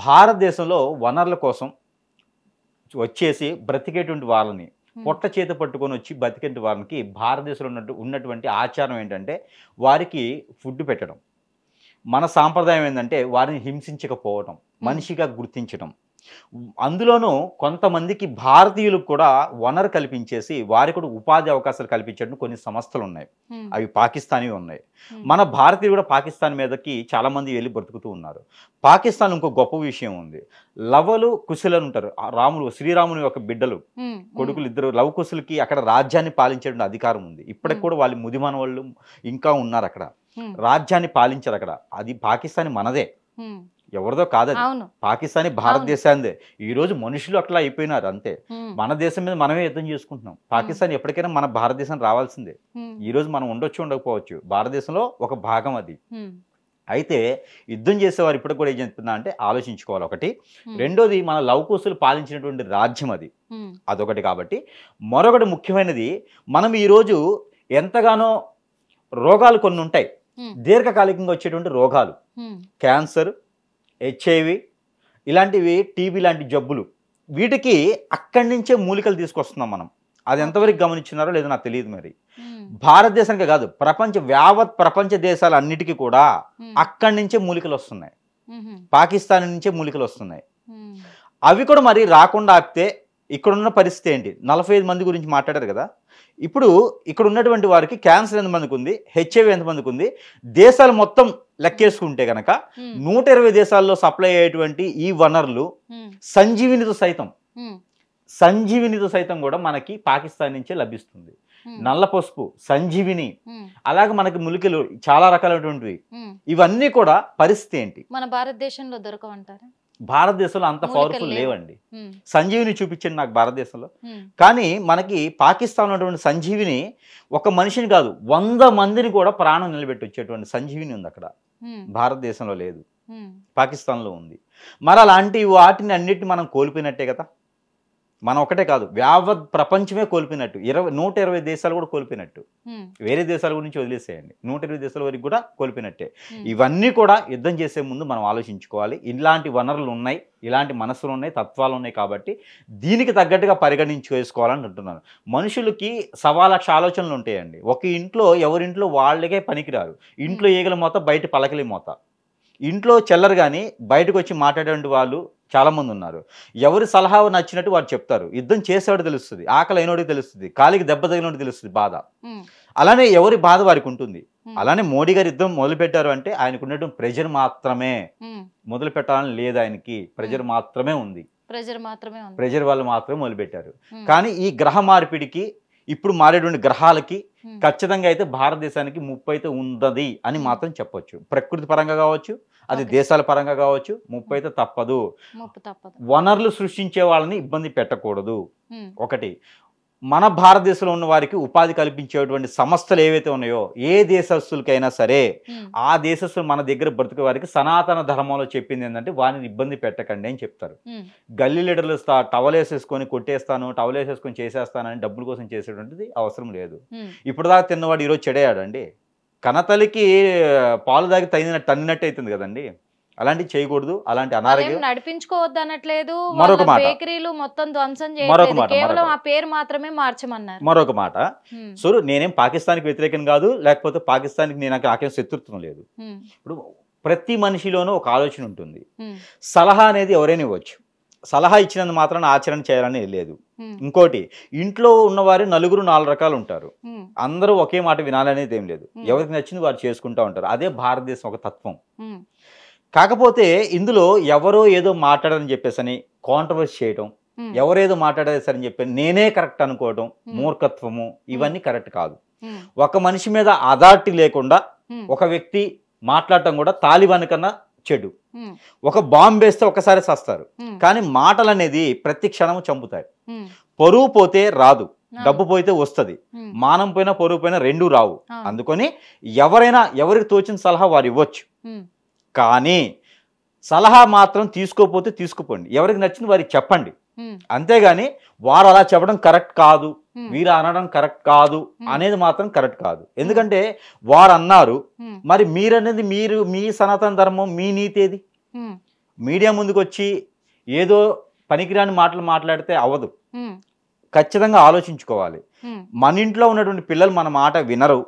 భారతదేశంలో వనరుల కోసం వచ్చేసి బ్రతికేటువంటి వాళ్ళని పొట్ట చేత పట్టుకొని వచ్చి బతికేటువంటి వారికి భారతదేశంలో ఉన్నటువంటి ఆచారం ఏంటంటే వారికి ఫుడ్ పెట్టడం. మన సాంప్రదాయం ఏంటంటే వారిని హింసించకపోవడం, మనిషిగా గుర్తించడం. అందులోనూ కొంతమందికి భారతీయులకు కూడా వనరు కల్పించేసి వారికి కూడా ఉపాధి అవకాశాలు కల్పించడం కొన్ని సంస్థలు ఉన్నాయి. అవి పాకిస్తానీ ఉన్నాయి. మన భారతీయులు కూడా పాకిస్తాన్ మీదకి చాలా మంది వెళ్ళి బ్రతుకుతూ ఉన్నారు. పాకిస్తాన్ ఇంకో గొప్ప విషయం ఉంది. లవలు కుశలు ఉంటారు. శ్రీరాముని యొక్క బిడ్డలు, కొడుకులు ఇద్దరు లవ కుశలకి అక్కడ రాజ్యాన్ని పాలించేటువంటి అధికారం ఉంది. ఇప్పటికి కూడా వాళ్ళు ముదిమాన వాళ్ళు ఇంకా ఉన్నారు అక్కడ, రాజ్యాన్ని పాలించారు అక్కడ. అది పాకిస్తాన్ మనదే, ఎవరిదో కాదది. పాకిస్తానీ భారతదేశాందే. ఈ రోజు మనుషులు అట్లా అయిపోయినారు అంతే. మన దేశం మీద మనమే యుద్ధం చేసుకుంటున్నాం. పాకిస్తాన్ ఎప్పటికైనా మన భారతదేశం రావాల్సిందే. ఈ రోజు మనం ఉండొచ్చు ఉండకపోవచ్చు, భారతదేశంలో ఒక భాగం అది. అయితే యుద్ధం చేసేవారు ఇప్పటికి కూడా ఏం చెప్తున్నా అంటే ఆలోచించుకోవాలి. ఒకటి. రెండోది, మన లవకుశులు పాలించినటువంటి రాజ్యం అది, అదొకటి. కాబట్టి మరొకటి ముఖ్యమైనది, మనం ఈరోజు ఎంతగానో రోగాలు కొన్ని ఉంటాయి, దీర్ఘకాలికంగా వచ్చేటువంటి రోగాలు, క్యాన్సర్, HIV ఇలాంటివి, టీబీ లాంటి జబ్బులు, వీటికి అక్కడి నుంచే మూలికలు తీసుకొస్తున్నాం మనం. అది ఎంతవరకు గమనించినారో లేదో నాకు తెలియదు. మరి భారతదేశానికి కాదు, యావత్ ప్రపంచ దేశాలన్నిటికీ కూడా అక్కడి నుంచే మూలికలు వస్తున్నాయి, పాకిస్తాన్ నుంచే మూలికలు వస్తున్నాయి. అవి కూడా మరి రాకుండా ఆపితే ఇక్కడున్న పరిస్థితి ఏంటి? 45 మంది గురించి మాట్లాడారు కదా. ఇప్పుడు ఇక్కడ ఉన్నటువంటి వారికి క్యాన్సర్ ఎంతమందికి ఉంది, HIV ఎంతమందికి ఉంది, దేశాలు మొత్తం లెక్కేసుకుంటే కనుక 120 దేశాల్లో సప్లై అయ్యేటువంటి ఈ వనరులు సంజీవినితో సైతం కూడా మనకి పాకిస్తాన్ నుంచే లభిస్తుంది. నల్ల పసుపు, సంజీవిని, అలాగే మనకి మూలికలు చాలా రకాలైనటువంటివి. ఇవన్నీ కూడా పరిస్థితి ఏంటి? మన భారతదేశంలో దొరకవంటారా? భారతదేశంలో అంత పవర్ఫుల్ లేవండి. సంజీవిని చూపించండి నాకు భారతదేశంలో. కానీ మనకి పాకిస్తాన్ ఉన్నటువంటి సంజీవిని ఒక మనిషిని కాదు 100 మందిని కూడా ప్రాణం నిలబెట్టి వచ్చేటువంటి సంజీవిని ఉంది అక్కడ. భారతదేశంలో లేదు, పాకిస్తాన్లో ఉంది. మరి అలాంటి వాటిని అన్నిటిని మనం కోల్పోయినట్టే కదా. మనం ఒకటే కాదు, యావత్ ప్రపంచమే కోల్పోయినట్టు. 120 దేశాలు కూడా కోల్పోయినట్టు. వేరే దేశాల గురించి వదిలేసేయండి, 120 దేశాల వరకు కూడా కోల్పోయినట్టే. ఇవన్నీ కూడా యుద్ధం చేసే ముందు మనం ఆలోచించుకోవాలి. ఇలాంటి వనరులు ఉన్నాయి, ఇలాంటి మనసులు ఉన్నాయి, తత్వాలు ఉన్నాయి. కాబట్టి దీనికి తగ్గట్టుగా పరిగణించుకోవాలని అంటున్నాను. మనుషులకి 1,00,000 ఆలోచనలు ఉంటాయండి. ఒక ఇంట్లో ఎవరింట్లో వాళ్ళకే పనికిరారు. ఇంట్లో ఈగల మోత, బయట పలకలి మోత. ఇంట్లో చెల్లరు కానీ బయటకు వచ్చి మాట్లాడే వాళ్ళు చాలామంది ఉన్నారు. ఎవరి సలహా నచ్చినట్టు వారు చెప్తారు. యుద్ధం చేసేవాడు తెలుస్తుంది, ఆకలి అయినోడికి తెలుస్తుంది, కాలికి దెబ్బ తగినోడికి తెలుస్తుంది బాధ. అలానే ఎవరి బాధ వారికి ఉంటుంది. అలానే మోడీ గారు యుద్ధం మొదలు పెట్టారు అంటే ఆయనకు ఉన్నటువంటి ప్రెజర్ మాత్రమే. మొదలు పెట్టాలని లేదు ఆయనకి, ప్రెజర్ మాత్రమే ఉంది. ప్రెజర్ వాళ్ళు మాత్రమే మొదలు పెట్టారు. కానీ ఈ గ్రహ మార్పిడికి, ఇప్పుడు మారేటువంటి గ్రహాలకి ఖచ్చితంగా అయితే భారతదేశానికి ముప్పు అయితే ఉందది అని మాత్రం చెప్పొచ్చు. ప్రకృతి పరంగా కావచ్చు, అది దేశాల పరంగా కావచ్చు, ముప్పు అయితే తప్పదు. వనరులు సృష్టించే వాళ్ళని ఇబ్బంది పెట్టకూడదు. ఒకటి. మన భారతదేశంలో ఉన్న వారికి ఉపాధి కల్పించేటువంటి సంస్థలు ఏవైతే ఉన్నాయో, ఏ దేశస్తులకైనా సరే ఆ దేశస్తులు మన దగ్గర బ్రతికే వారికి సనాతన ధర్మంలో చెప్పింది ఏంటంటే వారిని ఇబ్బంది పెట్టకండి అని చెప్తారు. గల్లీ లీడర్లు టవల్ వేసేసుకొని కొట్టేస్తాను, టవల్ వేసేసుకొని చేసేస్తానని డబ్బుల కోసం చేసేటువంటిది అవసరం లేదు. ఇప్పుడు దాకా తిన్నవాడు ఈరోజు చెడేయాడండి. కనతలికి పాలు దాగి తన్నినట్టు అవుతుంది కదండి. అలాంటివి చేయకూడదు. అలాంటి వాళ్ళేం అనారోగ్యం నడిపించుకోవద్దు అనట్లేదు, మరొక వాళ్ళ మాట. బేకరీలు మొత్తం ధ్వంసం మరొక చేయట్లేదు, మాట, కేవలం మరొక ఆ పేరు మాత్రమే మార్చమన్నారు. మరొక మాట. ఉమ్, సో నేనేం పాకిస్తాన్కి వ్యతిరేకం కాదు, లేకపోతే పాకిస్తాన్కి నాకేం శత్రుత్వం లేదు. ఉమ్, ఇప్పుడు ప్రతి మనిషిలోనూ ఒక ఆలోచన ఉంటుంది. ఉమ్, సలహా అనేది ఎవరైనా ఇవ్వచ్చు. సలహా ఇచ్చినందు మాత్రాన ఆచరణ చేయాలని లేదు. ఉమ్, ఇంకోటి, ఇంట్లో ఉన్నవారు నలుగురు 4 రకాలు ఉంటారు. ఉమ్, అందరూ ఒకే మాట వినాలనేది ఏం లేదు. Hmm. ఎవరికి నచ్చింది వారు చేసుకుంటూ ఉంటారు. అదే భారతదేశం ఒక తత్వం. ఉమ్, కాకపోతే ఇందులో ఎవరో ఏదో మాట్లాడని చెప్పేసని కాంట్రవర్సీ చేయటం, ఉమ్, ఎవరేదో మాట్లాడేసరని చెప్పి నేనే కరెక్ట్ అనుకోవటం, మూర్ఖత్వము, ఇవన్నీ కరెక్ట్ కాదు. ఉమ్, ఒక మనిషి మీద అథారిటీ లేకుండా ఉమ్, ఒక వ్యక్తి మాట్లాడటం కూడా తాలిబాన్ కన్నా చెడు. ఉమ్, ఒక బాంబు వేస్తే ఒకసారి సస్తారు, ఉమ్, కానీ మాటలు అనేది ప్రతి క్షణము చంపుతాయి. ఉమ్, పరువు పోతే రాదు, ఆ, డబ్బు పోతే వస్తుంది. ఉమ్, మానం పోయినా పరువు పోయినా రెండూ రావు. ఆ, అందుకని ఎవరైనా ఎవరికి తోచిన సలహా వారు ఇవ్వచ్చు. ఉమ్, కానీ సలహా మాత్రం తీసుకోపోతే తీసుకుపోండి, ఎవరికి నచ్చింది వారికి చెప్పండి. ఉమ్, అంతేగాని వారు అలా చెప్పడం కరెక్ట్ కాదు, ఉమ్, వీరు అనడం కరెక్ట్ కాదు Hmm. అనేది మాత్రం కరెక్ట్ కాదు. ఎందుకంటే వారు అన్నారు, ఉమ్, మరి మీరనేది మీ సనాతన ధర్మం, మీ నీతి ఏది? ఉమ్, మీడియా ముందుకు వచ్చి ఏదో పనికిరాని మాటలు మాట్లాడితే అవ్వదు. ఉమ్, ఖచ్చితంగా ఆలోచించుకోవాలి. ఉమ్, మన ఇంట్లో ఉన్నటువంటి పిల్లలు మన మాట వినరు,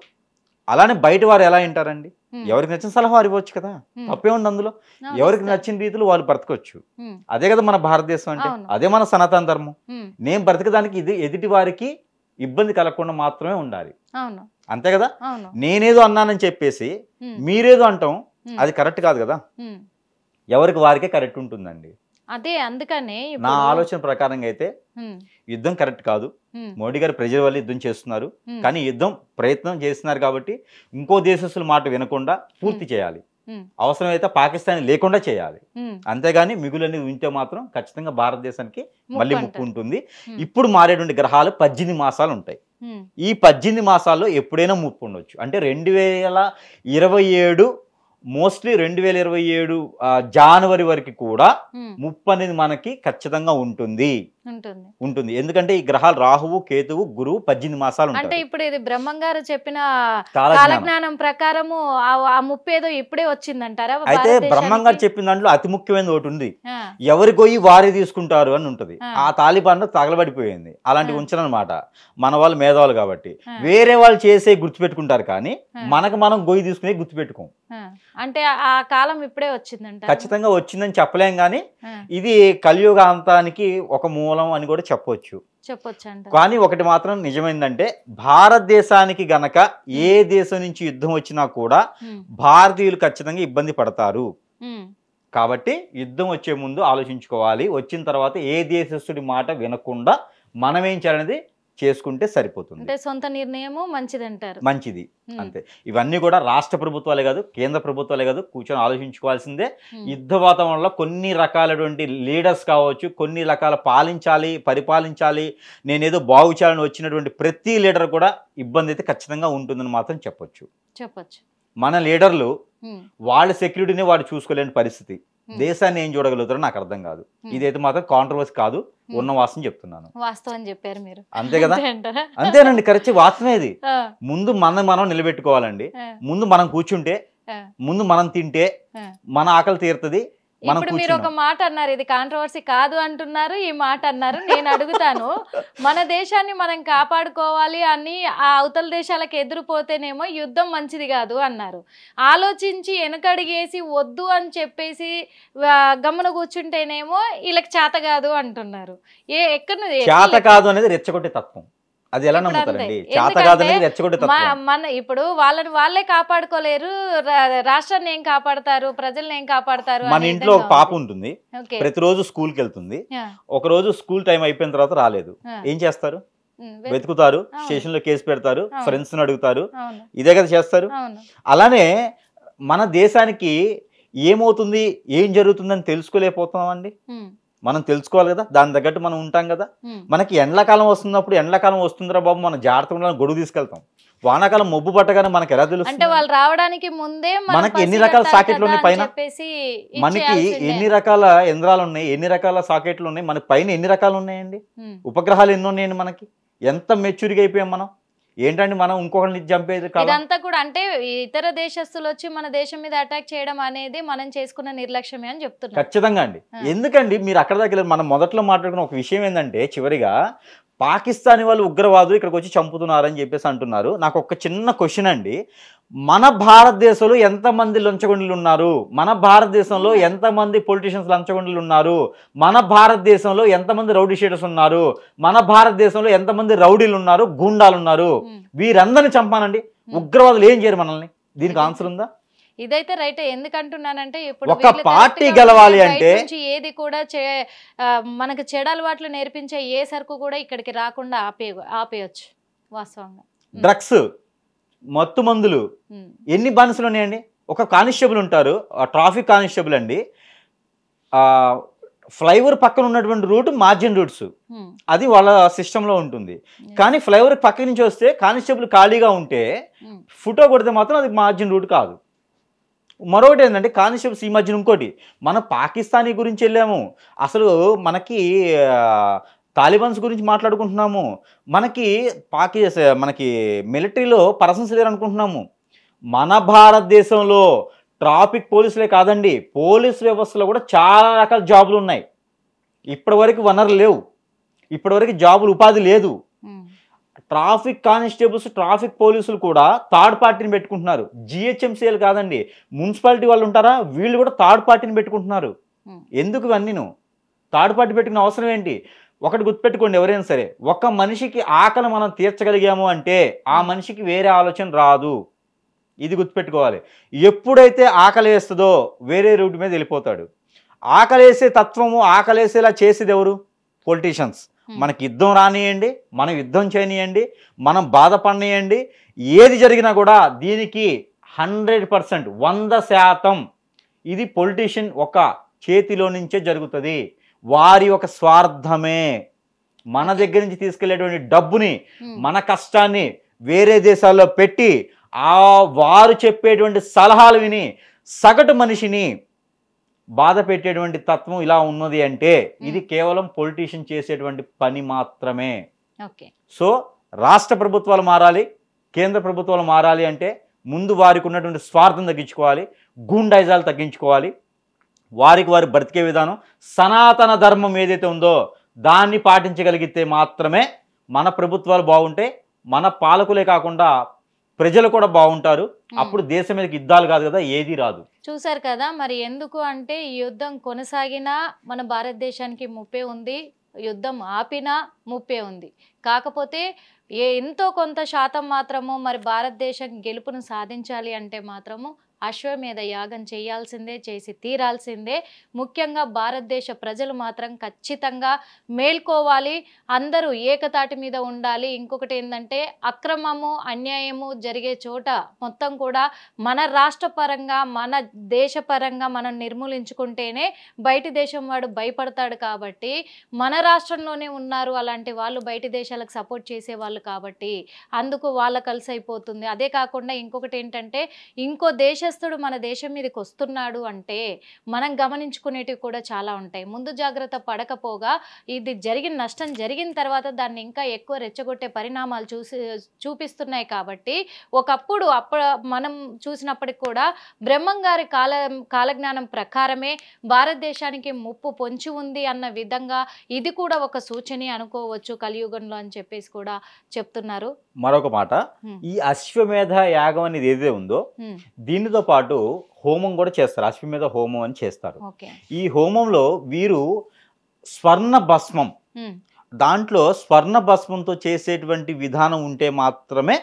అలానే బయట వారు ఎలా వింటారండి? ఉమ్, ఎవరికి నచ్చిన సలహా వారు ఇవ్వచ్చు కదా, ఉమ్, తప్పే ఉంది అందులో. ఆ, ఎవరికి వస్తారు. నచ్చిన రీతిలో వాళ్ళు బ్రతకొచ్చు. ఉమ్, అదే కదా మన భారతదేశం అంటే, అవును. అదే మన సనాతన ధర్మం. ఉమ్, నేను బ్రతకడానికి ఇది ఎదుటి వారికి ఇబ్బంది కలగకుండా మాత్రమే ఉండాలి, అవును, అంతే కదా. అవును, నేనేదో అన్నానని చెప్పేసి ఉమ్, మీరేదో అంటాం, ఉమ్, అది కరెక్ట్ కాదు కదా. ఉమ్, ఎవరికి వారికే కరెక్ట్ ఉంటుందండి. అదే అందుకనే నా ఇప్పుడు ఆలోచన ప్రకారంగా అయితే ఉమ్, యుద్ధం కరెక్ట్ కాదు. ఉమ్, మోడీ గారు ప్రజల వల్ల యుద్ధం చేస్తున్నారు, ఉమ్, కానీ యుద్ధం ప్రయత్నం చేస్తున్నారు కాబట్టి ఇంకో దేశస్తుల మాట వినకుండా పూర్తి చేయాలి. ఉమ్, అవసరమైతే పాకిస్తాన్ లేకుండా చేయాలి. ఉమ్, అంతేగాని మిగులని ఉంటే మాత్రం ఖచ్చితంగా భారతదేశానికి మళ్ళీ ముప్పు ముప్పు అంటారు. ఉంటుంది. ఉమ్, ఇప్పుడు మారేటువంటి గ్రహాలు 18 మాసాలు ఉంటాయి. ఉమ్, ఈ 18 మాసాల్లో ఎప్పుడైనా ముప్పు ఉండొచ్చు. అంటే 2027 మోస్ట్లీ 2027 జనవరి వరకు కూడా ఉమ్, ముప్పు అనేది మనకి ఖచ్చితంగా ఉంటుంది. ఉంటుంది. ఎందుకంటే ఈ గ్రహాలు రాహువు, కేతువు, గురువు 18 మాసాలు అంటే ఉంటాయి. ఇప్పుడు ఇది బ్రహ్మం గారు చెప్పిన కాలజ్ఞానం. కాలజ్ఞానం ప్రకారము ఆ ముప్పు ఏదో ఇప్పుడే వచ్చిందంటారా అయితే బ్రహ్మం గారు భారతదేశానికి? చెప్పిన దాంట్లో అతి ముఖ్యమైనది ఒకటి ఉంది, ఆ, ఎవరి గొయ్యి వారే తీసుకుంటారు అని ఉంటుంది. ఆ. ఆ తాలిబాన్ తగలబడిపోయింది. అలాంటి ఆ. ఉంచనమాట, మన వాళ్ళు మేధావులు కాబట్టి. ఆ. వేరే వాళ్ళు చేసే గుర్తుపెట్టుకుంటారు, కానీ ఆ. మనకు మనం గొయ్యి తీసుకునే గుర్తుపెట్టుకోం. ఆ, అంటే ఆ కాలం ఇప్పుడే వచ్చిందంట. ఖచ్చితంగా వచ్చిందని చెప్పలేం, కానీ ఆ, ఇది కలియుగాంతానికి ఒక మూలం అని కూడా చెప్పొచ్చు. చెప్పొచ్చు అంట. కానీ ఒకటి మాత్రం నిజమైందంటే, భారతదేశానికి గనక ఏ దేశం నుంచి యుద్ధం వచ్చినా కూడా ఉమ్, భారతీయులు ఖచ్చితంగా ఇబ్బంది పడతారు. ఉమ్, కాబట్టి యుద్ధం వచ్చే ముందు ఆలోచించుకోవాలి. వచ్చిన తర్వాత ఏ దేశస్తుడి మాట వినకుండా మనం ఏం చేయాలనేది చేసుకుంటే సరిపోతుంది. అంటే సొంత నిర్ణయము మంచిదంటారు. మంచిది, ఉమ్, అంతే. ఇవన్నీ కూడా రాష్ట్ర ప్రభుత్వాలే కాదు, కేంద్ర ప్రభుత్వాలే కాదు, కూర్చొని ఆలోచించుకోవాల్సిందే. ఉమ్, యుద్ధ వాతావరణంలో కొన్ని రకాలటువంటి లీడర్స్ కావచ్చు, కొన్ని రకాల పరిపాలించాలి, నేనేదో బాగు చేయాలని వచ్చినటువంటి ప్రతి లీడర్ కూడా ఇబ్బంది అయితే ఖచ్చితంగా ఉంటుందని మాత్రం చెప్పొచ్చు. చెప్పొచ్చు. మన లీడర్లు ఉమ్, వాళ్ళ సెక్యూరిటీని వాడు చూసుకోలేని పరిస్థితి. ఉమ్, దేశాన్ని ఏం చూడగలుగుతారో నాకు అర్థం కాదు. ఉమ్, ఇదైతే మాత్రం కాంట్రవర్సీ కాదు, ఉన్న వాస్తవం చెప్తున్నాను. వాస్తవం చెప్పారు మీరు. అంతే కదా. అంతే అంటారా? అంతేనండి, కరెక్ట్, వాస్తవమే ఇది. ఆ, ముందు మనం నిలబెట్టుకోవాలండి. ఆ, ముందు మనం కూర్చుంటే, ఆ, ముందు మనం తింటే ఆ. మన ఆకలి తీరుతుంది. మనం ఇప్పుడు మీరు ఒక కూర్చున్నాం. మాట అన్నారు, ఇది కాంట్రవర్సీ కాదు అంటున్నారు, ఈ మాట అన్నారు. నేను అడుగుతాను, మన దేశాన్ని మనం కాపాడుకోవాలి అని ఆ అవతల దేశాలకు ఎదురుపోతేనేమో యుద్ధం మంచిది కాదు అన్నారు. ఆలోచించి వెనకడిగేసి వద్దు అని చెప్పేసి గమ్మున కూర్చుంటేనేమో వీళ్ళకి చేత కాదు అంటున్నారు. చేత కాదు అనేది రెచ్చగొట్టే తత్వం. అది ఎలా ఇప్పుడు నమ్ముతారండి? అంతే. చేత కాదు ఎందుకంటే అనేది రెచ్చగొట్టే తత్వం. మన ఇప్పుడు వాళ్ళని వాళ్ళే కాపాడుకోలేరు, రాష్ట్రాన్ని ఏం కాపాడతారు, ప్రజల్ని ఏం కాపాడతారు? మన అనే ఇంట్లో ఒక విధంగా పాప ఉంది. ఉంటుంది, ఓకే. ప్రతిరోజు స్కూల్కి వెళ్తుంది. ఆ, ఒక రోజు స్కూల్ టైం అయిపోయిన తర్వాత రాలేదు, ఆ, ఏం చేస్తారు? ఉమ్, వెతుకుతారు, అవును. స్టేషన్ లో కేసు పెడతారు, అవును. ఫ్రెండ్స్ ని అడుగుతారు, అవును, ఇదే కదా చేస్తారు. అవును, అలానే మన దేశానికి ఏమవుతుంది, ఏం జరుగుతుందని తెలుసుకోలేకపోతున్నామండి. ఉమ్, మనం తెలుసుకోవాలి కదా, దాని తగ్గట్టు మనం ఉంటాం కదా. ఉమ్, మనకి ఎండాకాలం వస్తున్నప్పుడు ఎండాకాలం వస్తుందిరా బాబు మనం జాగ్రత్తగా ఉండాలని గొడుగు తీసుకెళ్తాం. వానాకాలం మొబ్బు పట్టగానే మనకి ఎలా అంటే తెలుస్తుంది? వాళ్ళు రావడానికి ముందే మనం మనకి ఎన్ని పసిగట్టాలి రకాల కదా సాకెట్లు ఉన్నాయి అని పైన? చెప్పేసి మనకి ఇచ్చేయాల్సిందే. ఎన్ని రకాల యంత్రాలు ఉన్నాయి, ఎన్ని రకాల సాకెట్లు ఉన్నాయి, మనకి పైన ఎన్ని రకాలు ఉన్నాయండి, ఉమ్, ఉపగ్రహాలు ఎన్ని ఉన్నాయండి, మనకి ఎంత మెచ్యూరిగా అయిపోయాం మనం. ఏంటంటే మనం ఇంకొకరిని చంపేది కాదు. ఇదంతా కూడా అంటే ఇతర దేశస్తులు వచ్చి మన దేశం మీద అటాక్ చేయడం అనేది మనం చేసుకున్న నిర్లక్ష్యమే అని చెప్తున్నారు. ఖచ్చితంగా అండి. ఎందుకండి మీరు అక్కడ దగ్గర మనం మొదట్లో మాట్లాడుకున్న ఒక విషయం ఏంటంటే చివరిగా పాకిస్తానీ వాళ్ళు ఉగ్రవాదులు ఇక్కడికి వచ్చి చంపుతున్నారని చెప్పేసి అంటున్నారు. నాకు ఒక చిన్న క్వశ్చన్ అండి, మన భారతదేశంలో ఎంతమంది లంచగొండలు ఉన్నారు? మన భారతదేశంలో ఎంతమంది పొలిటీషియన్స్ లంచగొండలు ఉన్నారు? మన భారతదేశంలో ఎంతమంది రౌడీ షీటర్స్ ఉన్నారు? మన భారతదేశంలో ఎంతమంది రౌడీలు ఉన్నారు, గూండాలు ఉన్నారు? వీరందరిని చంపానండి, ఉగ్రవాదులు ఏం చేయరు మనల్ని? దీనికి ఆన్సర్ ఉందా? ఇదైతే రైట్. ఎందుకంటున్నానంటే ఇప్పుడు ఒక పార్టీ గెలవాలి అంటే ఏది కూడా మనకు చెడు అలవాట్లు నేర్పించే ఏ సరుకు కూడా ఇక్కడికి రాకుండా ఆపేయచ్చు. వాస్తవంగా డ్రగ్స్, మత్తు మందులు ఎన్ని బానిసలు ఉన్నాయండి? ఒక కానిస్టేబుల్ ఉంటారు, ట్రాఫిక్ కానిస్టేబుల్ అండి, ఫ్లైఓవర్ పక్కన ఉన్నటువంటి రూట్ మార్జిన్ రూట్స్, అది వాళ్ళ సిస్టంలో ఉంటుంది. కానీ ఫ్లైఓవర్ పక్క నుంచి వస్తే కానిస్టేబుల్ ఖాళీగా ఉంటే ఫోటో కొడితే మాత్రం అది మార్జిన్ రూట్ కాదు. మరొకటి ఏంటంటే కానిస్టేబుల్స్ ఈ మధ్యన ఇంకోటి, మనం పాకిస్తానీ గురించి వెళ్ళాము, అసలు మనకి తాలిబాన్స్ గురించి మాట్లాడుకుంటున్నాము, మనకి మిలిటరీలో పర్సన్స్ లేరు అనుకుంటున్నాము. మన భారతదేశంలో ట్రాఫిక్ పోలీసులే కాదండి, పోలీస్ వ్యవస్థలో కూడా చాలా రకాల జాబులు ఉన్నాయి. ఇప్పటివరకు వనరులు లేవు, ఇప్పటివరకు జాబులు ఉపాధి లేదు. ట్రాఫిక్ కానిస్టేబుల్స్, ట్రాఫిక్ పోలీసులు కూడా థర్డ్ పార్టీని పెట్టుకుంటున్నారు. జిహెచ్ఎంసీఎల్ కాదండి, మున్సిపాలిటీ వాళ్ళు ఉంటారా, వీళ్ళు కూడా థర్డ్ పార్టీని పెట్టుకుంటున్నారు. ఎందుకు ఇవన్నీ థర్డ్ పార్టీ పెట్టుకునే అవసరం ఏంటి? ఒకటి గుర్తుపెట్టుకోండి, ఎవరైనా సరే ఒక మనిషికి ఆకలి మనం తీర్చగలిగాము అంటే ఆ మనిషికి వేరే ఆలోచన రాదు. ఇది గుర్తుపెట్టుకోవాలి. ఎప్పుడైతే ఆకలి వేస్తుందో వేరే రూట్ మీద వెళ్ళిపోతాడు. ఆకలేసే తత్వము, ఆకలేసేలా చేసేది ఎవరు? పొలిటీషియన్స్. మనకి యుద్ధం రానియండి, మనం యుద్ధం చేయనియండి, మనం బాధపడనియండి, ఏది జరిగినా కూడా దీనికి 100%, 100% ఇది పొలిటీషియన్ ఒక చేతిలో నుంచే జరుగుతుంది. వారి ఒక స్వార్థమే. మన దగ్గర నుంచి తీసుకెళ్లేటువంటి డబ్బుని, మన కష్టాన్ని వేరే దేశాల్లో పెట్టి వారు చెప్పేటువంటి సలహాలు విని సగటు మనిషిని బాధ పెట్టేటువంటి తత్వం ఇలా ఉన్నది అంటే ఇది కేవలం పొలిటీషియన్ చేసేటువంటి పని మాత్రమే. సో రాష్ట్ర ప్రభుత్వాలు మారాలి, కేంద్ర ప్రభుత్వాలు మారాలి అంటే ముందు వారికి ఉన్నటువంటి స్వార్థం తగ్గించుకోవాలి, గూండాయిజాలు తగ్గించుకోవాలి, వారికి వారి బ్రతికే విధానం, సనాతన ధర్మం ఏదైతే ఉందో దాన్ని పాటించగలిగితే మాత్రమే మన ప్రభుత్వాలు బాగుంటాయి, మన పాలకులే కాకుండా ప్రజలు కూడా బాగుంటారు. అప్పుడు దేశం మీదకి యుద్ధాలు కాదు కదా, ఏది రాదు. చూసారు కదా, మరి ఎందుకు అంటే ఈ యుద్ధం కొనసాగినా మన భారతదేశానికి ముప్పే ఉంది, యుద్ధం ఆపినా ముప్పే ఉంది. కాకపోతే ఎంతో కొంత శాతం మాత్రము మరి భారతదేశం గెలుపును సాధించాలి అంటే మాత్రము అశ్వమేధ యాగం చేయాల్సిందే, చేసి తీరాల్సిందే. ముఖ్యంగా భారతదేశ ప్రజలు మాత్రం ఖచ్చితంగా మేల్కోవాలి, అందరూ ఏకతాటి మీద ఉండాలి. ఇంకొకటి ఏంటంటే అక్రమము, అన్యాయము జరిగే చోట మొత్తం కూడా మన రాష్ట్ర పరంగా, మన దేశపరంగా మనం నిర్మూలించుకుంటేనే బయటి దేశం వాడు భయపడతాడు. కాబట్టి మన రాష్ట్రంలోనే ఉన్నారు అలాంటి వాళ్ళు, బయటి దేశాలకు సపోర్ట్ చేసే వాళ్ళు, కాబట్టి అందుకు వాళ్ళ కలిసి అయిపోతుంది. అదే కాకుండా ఇంకొకటి ఏంటంటే ఇంకో దేశస్తుడు మన దేశం మీదకి వస్తున్నాడు అంటే మనం గమనించుకునేటివి కూడా చాలా ఉంటాయి. ముందు జాగ్రత్త పడకపోగా ఇది జరిగిన నష్టం జరిగిన తర్వాత దాన్ని ఇంకా ఎక్కువ రెచ్చగొట్టే పరిణామాలు చూపిస్తున్నాయి. కాబట్టి ఒకప్పుడు మనం చూసినప్పటికి కూడా బ్రహ్మంగారి కాలజ్ఞానం ప్రకారమే భారతదేశానికి ముప్పు పొంచి ఉంది అన్న విధంగా ఇది కూడా ఒక సూచన అనుకోవచ్చు కలియుగంలో అని చెప్పేసి కూడా చెప్తున్నారు. మరొక మాట, ఈ అశ్వమేధ యాగం అనేది ఏదైతే ఉందో దీనితో పాటు హోమం కూడా చేస్తారు. అశ్వమేధ హోమం అని చేస్తారు. ఈ హోమంలో వీరు స్వర్ణ భస్మం, దాంట్లో స్వర్ణ భస్మంతో చేసేటువంటి విధానం ఉంటే మాత్రమే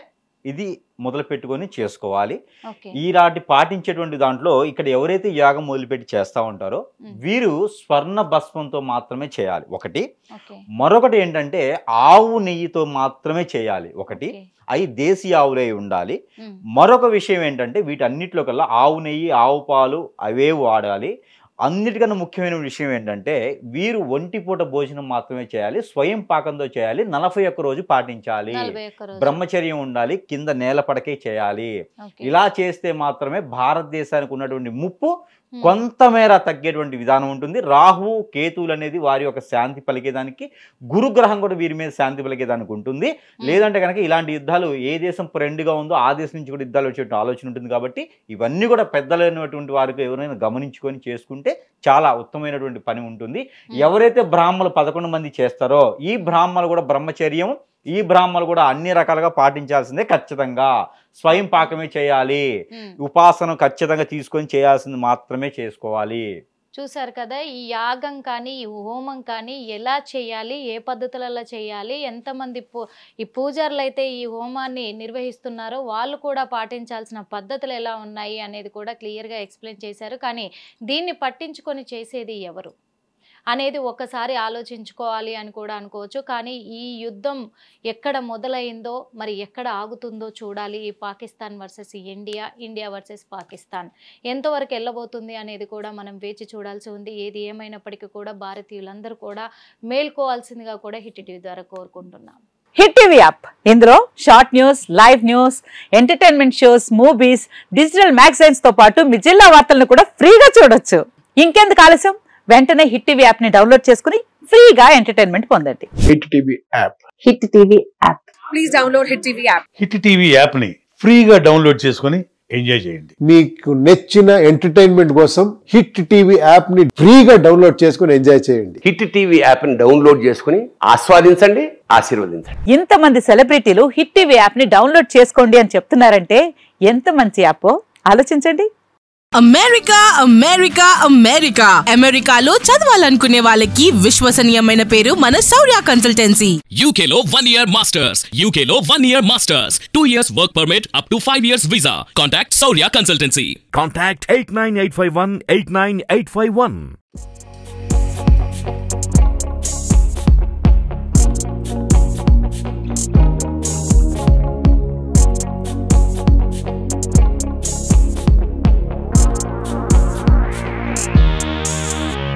ఇది మొదలు పెట్టుకొని చేసుకోవాలి. ఈనాటి పాటించేటువంటి దాంట్లో ఇక్కడ ఎవరైతే యాగం మొదలుపెట్టి చేస్తూ ఉంటారో వీరు స్వర్ణ భస్మంతో మాత్రమే చేయాలి ఒకటి. మరొకటి ఏంటంటే ఆవు నెయ్యితో మాత్రమే చేయాలి ఒకటి, అవి దేశీ ఆవులై ఉండాలి. మరొక విషయం ఏంటంటే వీటన్నిటిలో కల్లా ఆవు నెయ్యి, ఆవు పాలు అవే వాడాలి. అన్నిటికన్నా ముఖ్యమైన విషయం ఏంటంటే వీరు ఒంటిపూట భోజనం మాత్రమే చేయాలి, స్వయం పాకంతో చేయాలి, 41 రోజు పాటించాలి, బ్రహ్మచర్యం ఉండాలి, కింద నేల పడకే చేయాలి. ఇలా చేస్తే మాత్రమే భారతదేశానికి ఉన్నటువంటి ముప్పు కొంతమేర తగ్గేటువంటి విధానం ఉంటుంది. రాహు కేతువులు అనేది వారి యొక్క శాంతి పలికేదానికి, గురుగ్రహం కూడా వీరి మీద శాంతి పలికేదానికి ఉంటుంది. లేదంటే కనుక ఇలాంటి యుద్ధాలు ఏ దేశం ఫ్రెండ్గా ఉందో ఆ దేశం నుంచి కూడా యుద్ధాలు వచ్చే ఆలోచన ఉంటుంది. కాబట్టి ఇవన్నీ కూడా పెద్దలైనటువంటి వారికి ఎవరైనా గమనించుకొని చేసుకుంటే చాలా ఉత్తమమైనటువంటి పని ఉంటుంది. ఎవరైతే బ్రాహ్మణులు 11 మంది చేస్తారో ఈ బ్రాహ్మణులు కూడా బ్రహ్మచర్యం, ఈ బ్రాహ్మణులు కూడా అన్ని రకాలుగా పాటించాల్సిందే. ఖచ్చితంగా స్వయం పాకమే చేయాలి, ఉపాసన ఖచ్చితంగా తీసుకొని చేయాల్సింది మాత్రమే చేసుకోవాలి. చూసారు కదా, ఈ యాగం కానీ ఈ హోమం కానీ ఎలా చేయాలి, ఏ పద్ధతులలో చేయాలి, ఎంతమంది ఈ పూజారులు అయితే ఈ హోమాన్ని నిర్వహిస్తున్నారో వాళ్ళు కూడా పాటించాల్సిన పద్ధతులు ఎలా ఉన్నాయి అనేది కూడా క్లియర్గా ఎక్స్ప్లెయిన్ చేశారు. కానీ దీన్ని పట్టించుకొని చేసేది ఎవరు అనేది ఒక్కసారి ఆలోచించుకోవాలి అని కూడా అనుకోవచ్చు. కానీ ఈ యుద్ధం ఎక్కడ మొదలైందో మరి ఎక్కడ ఆగుతుందో చూడాలి. ఈ Pakistan versus India, India versus Pakistan ఎంతవరకు వెళ్ళబోతుంది అనేది కూడా మనం వేచి చూడాల్సి ఉంది. ఏది ఏమైనప్పటికీ కూడా భారతీయులందరూ కూడా మేల్కోవాల్సిందిగా కూడా హిట్ టీవీ ద్వారా కోరుకుంటున్నాం. హిట్ టీవీ యాప్, ఇందులో short news, live news, entertainment shows, movies, digital magazines తో పాటు మీ జిల్లా వార్తలను కూడా ఫ్రీగా చూడొచ్చు. ఇంకెందుకు ఆలస్యం, వెంటనే హిట్ టీవీ యాప్ ని డౌన్లోడ్ చేసుకుని ఫ్రీగా ఎంటర్టైన్మెంట్ పొందండి. Hit TV app, hit TV app, please download hit TV app. Hit TV app ని ఫ్రీగా డౌన్లోడ్ చేసుకుని ఎంజాయ్ చేయండి. మీకు నచ్చిన ఎంటర్టైన్మెంట్ కోసం హిట్ టీవీ యాప్ ని ఫ్రీగా డౌన్లోడ్ చేసుకుని ఎంజాయ్ చేయండి. హిట్ టీవీ యాప్ ని డౌన్లోడ్ చేసుకుని ఆస్వాదించండి, ఆశీర్వదించండి. ఇంతమంది సెలబ్రిటీలు హిట్ టీవీ యాప్ ని డౌన్లోడ్ చేసుకోండి అని చెప్తున్నారంటే ఎంత మంచి యాప్ ఆలోచించండి. అమెరికా అమెరికా అమెరికా అమెరికాలో చదవాలనుకునే వాళ్ళకి విశ్వసనీయమైన పేరు మన శౌర్య కన్సల్టెన్సీ. UK లో 1 year masters, UK లో 1 year masters, 2 years work permit up to 5 years visa. Contact Saurya Consultancy. Contact 89851 89851.